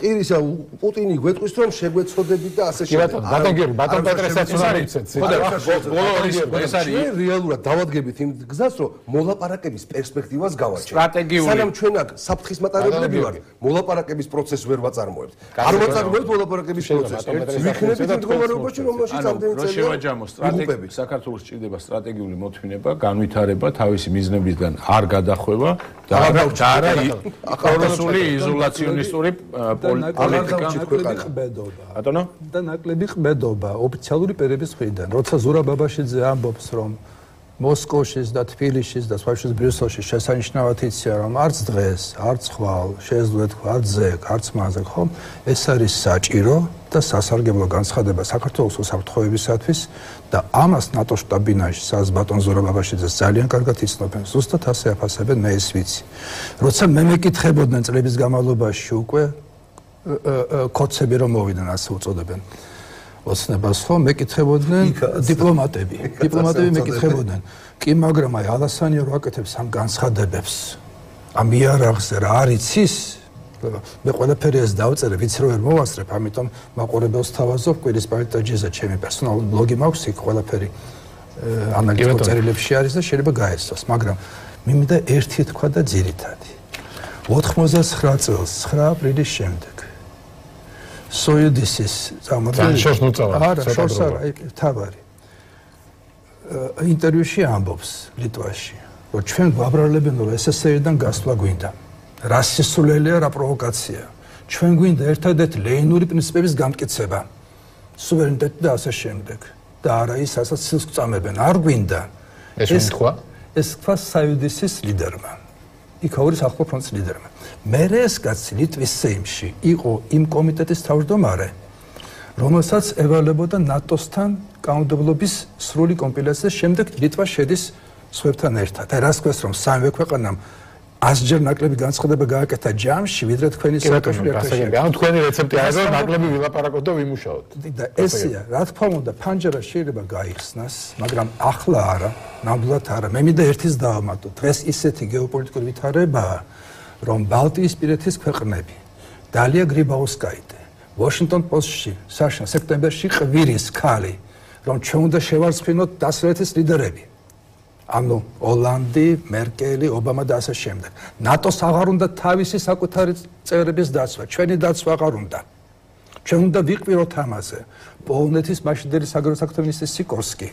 S10: ყირისა პუტინი გვეტყვის რომ შეგვეცოდებით და ასე
S1: შემდეგ. ბატონ გიორგი, ბატონ პეტრესაც უნდა ვიცეთ.
S8: ეს არის
S10: რეალურად დავადგებით იმ გზას რომ მოლაპარაკების პერსპექტივას გავარჩევთ.
S8: სტრატეგიული
S10: სანამ ჩვენ აქ საფრთხის მატარებლები ვართ, მოლაპარაკების პროცესს ვერ ვაწარმოებთ. არ ვაწარმოებთ მოლაპარაკების პროცესს.
S8: საქართველოს ჭირდება სტრატეგიული მოთმინება, განვითარება, თავისი მიზნებისგან არ გადახვევა და არა პრორუსული იზოლაციონისტური პოლიტიკა.
S9: ბატონო? და ნაკლები ყბედობა ოფიციალური პირების მხრიდან. როცა ზურაბ ბაბაშიძე ამბობს, რომ მოსკოვშიც და თბილისშიც და სხვა ბრიუსელში შესანიშნავად იციან, რომ არც დღეს, არც ხვალ, შეეძლოთ თქვა, არც ზეგ, არც მაზეგ, ხომ? ეს არის საჭირო და სასარგებლო განცხადება საქართველოს უსაფრთხოებისათვის და ამას ნატო შტაბ-ბინაში სადაც ბატონ ზურაბ ბაბაშიძეს ძალიან კარგად იცნობენ. ზუსტად ასე აფასებენ, მე ეს ვიცი. როცა მე მეკითხებოდნენ წლების განმავლობაში უკვე კოცები რომ მოვიდნენ ასე უწოდებენ. ოცნებას ხო მეკითხებოდნენ დიპლომატები მეკითხებოდნენ კი მაგრამ აი ალასანია რო აკეთებს ამ განცხადებებს ამ იარაღზე რა არის ის მე ყველაფერი ეს დავწერე ვიცი რომ ვერ მოვასწრებ ამიტომ მაყურებელს თავაზობ კვირის პარტაჯიზე ჩემი პერსონალური ბლოგი მაქვს იქ ყველაფერი ანალიტიკურ წერილებში არის და შეიძლება გაეცნოს მაგრამ მინდა ერთი თქვა და ძირითადი 99 წელს 9 აპრილის შემდეგ სოიუდისის
S1: წარმოადგენს შორს მოწავა.
S9: არა, შორს არა, თავარი. ინტერვიუში ამბობს ლიტვაში, რომ ჩვენ ვაბრალებენ რომ SSR-დან გასვლა გვინდა. რა სისულელეა, რა პროვოკაცია. ჩვენ გვინდა ერთადერთი ლენინური პრინციპების გამტკიცება. სუვერენიტეტი და ასე შემდეგ. და არა ის, რასაც სილს გვწამებენ. არ გვინდა.
S1: ეს თქვა?
S9: ეს თქვა საიუდისის ლიდერმა. იქაურის ახლო ფრონტის ლიდერმა. მერე ეს კაცი ლიტვის სეიმში იყო იმ კომიტეტის თავმჯდომარე, რომელსაც ევალებოდა ნატოსთან კანონმდებლობის სრული კომპილაციის შემდეგ ლიტვა შედის სხვებთან ერთად. აი რას ქვეს რომ სამივე ქვეყანამ 100-ჯერ ნაკლები განცხადება გააკეთა ჯამში, ვიდრე თქვენი სააკაშვილი ერთად.
S1: ანუ თქვენი რეცეპტი არის რომ ნაკლები ვილაპარაკოთ და ვიმუშაოთ.
S9: და ესეა, რა თქმა უნდა, ფანჯარა შეიძლება გაიხსნას, მაგრამ ახლა არა, ნამდვილად არა. მე მინდა ერთის დავამატო. დღეს ისეთი გეოპოლიტიკური ვითარებაა, რომ ბალტიისპირეთის ქვეყნები, დალია გრიბაუსკაიტე, Washington Post-ში, საშან სექტემბერში ყვირის ქალი, რომ ჩვენ უნდა შევარცხინოთ დასავლეთის ლიდერები. ანუ ოლანდი, მერკელი, ობამა და ასე შემდეგ. ნატოს აღარ უნდა თავისი საკუთარი წევრების დაცვა, ჩვენი დაცვა აღარ უნდა. ჩვენ უნდა ვიყვიროთ ამაზე. პოლონეთის მაშინდელი საგარეო საქმეთა მინისტრი სიკორსკი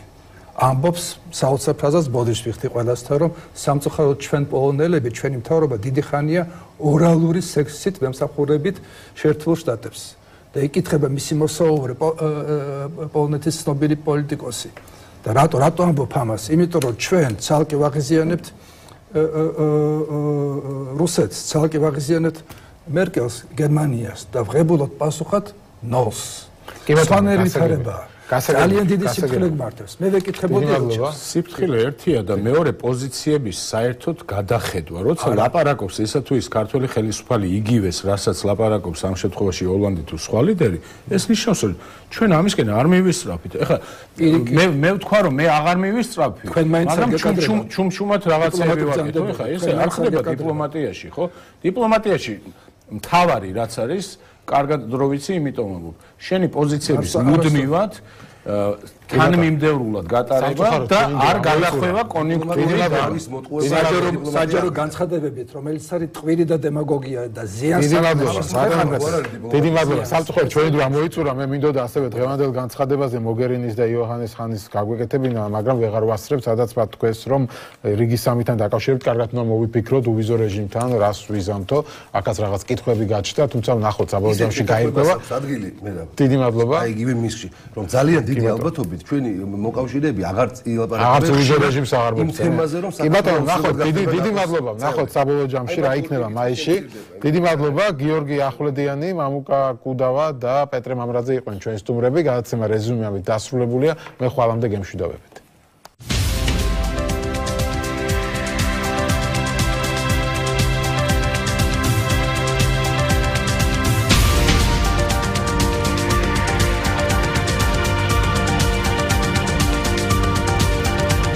S9: ამბობს საოცარ ფრაზას ბოდიშს ვიხდი ყველასთან, რომ სამწუხაროდ ჩვენ პოლონელები, ჩვენი მთავრობა დიდი ხანია ორალური სექსით ვემსახურებით შეერთებულ შტატებს. და იკითხება მისი მოსაუბრე პოლონეთის ცნობილი პოლიტიკოსი. და რატო ამბობ ამას? იმიტომ რომ ჩვენ ცალკე ვაღიზიანებთ რუსეთს, ცალკე ვაღიზიანებთ მერკელს, გერმანიას და ვღებულოთ პასუხად ნოლს. სვანერი ვითარებაა. ძალიან დიდი სიფრთხილე გმართებს. მე ვეკითხებოდი
S8: სიფრთხილე ერთია და მეორე პოზიციების საერთოდ გადახედვა, როცა ლაპარაკობს ისა თუ ის ქართველი ხელისუფალი იგივეს, რასაც ლაპარაკობს ამ შემთხვევაში ოლანდი თუ სხვა ლიდერი, ეს ნიშნავს, რომ ჩვენ ამისკენ არ მივისწრაფით. ეხლა მე ვთქვა, რომ მე აღარ მივისწრაფი, მაგრამ ჩუმჩუმად რაღაცები ვაკეთებ. ეხლა ესე არ ხდება დიპლომატიაში, ხო? დიპლომატიაში მთავარი რაც არის კარგად დრო ვიცი, იმიტომ ამბობ. შენი პოზიციების მუდმივად თანმიმდევრულად გატარება და არ გადახვევა კონიუნქტურის
S9: დავის მოტყუება საჯარო განცხადებებით, რომელიც არის ტყვირი და დემაგოგია და ზიანს
S1: დიდი მადლობა. სამწუხაროდ ჩვენი დრო ამოიწურა, მე მინდოდა ასევე დღევანდელ განცხადებაზე მოგერინის და იოჰანეს ხანის გაგვეკეთებინა, მაგრამ ვეღარ ვასწრებ, სადაც თქვეს, რომ რიგი სამიდან დაკავშირებით კარგად უნდა მოვიფიქროთ უვიზო რეჟიმთან, რას ვიზამთო, აქაც რაღაც კითხვები გაჩნდა, თუმცა ვნახოთ საბოლოო ჯამში გაირკვევა. დიდი მადლობა.
S10: აი იგივე მისში, რომ ძალიან დიდი ალბათობით ჩვენი მოკავშირეები აღარ
S1: აღარ უვიზო რეჟიმს აღარ მოწევს. კი ბატონო, ნახოთ, დიდი მადლობა. ნახოთ საბოლოო ჯამში რა იქნება მაისში. დიდი მადლობა გიორგი ახვლედიანი, მამუკა კუდავა და პეტრე მამრაძე იყვნენ ჩვენი სტუმრები. გადაცემა რეზუმეებით დასრულებულია. მე ხვალამდე გემშვიდობებით.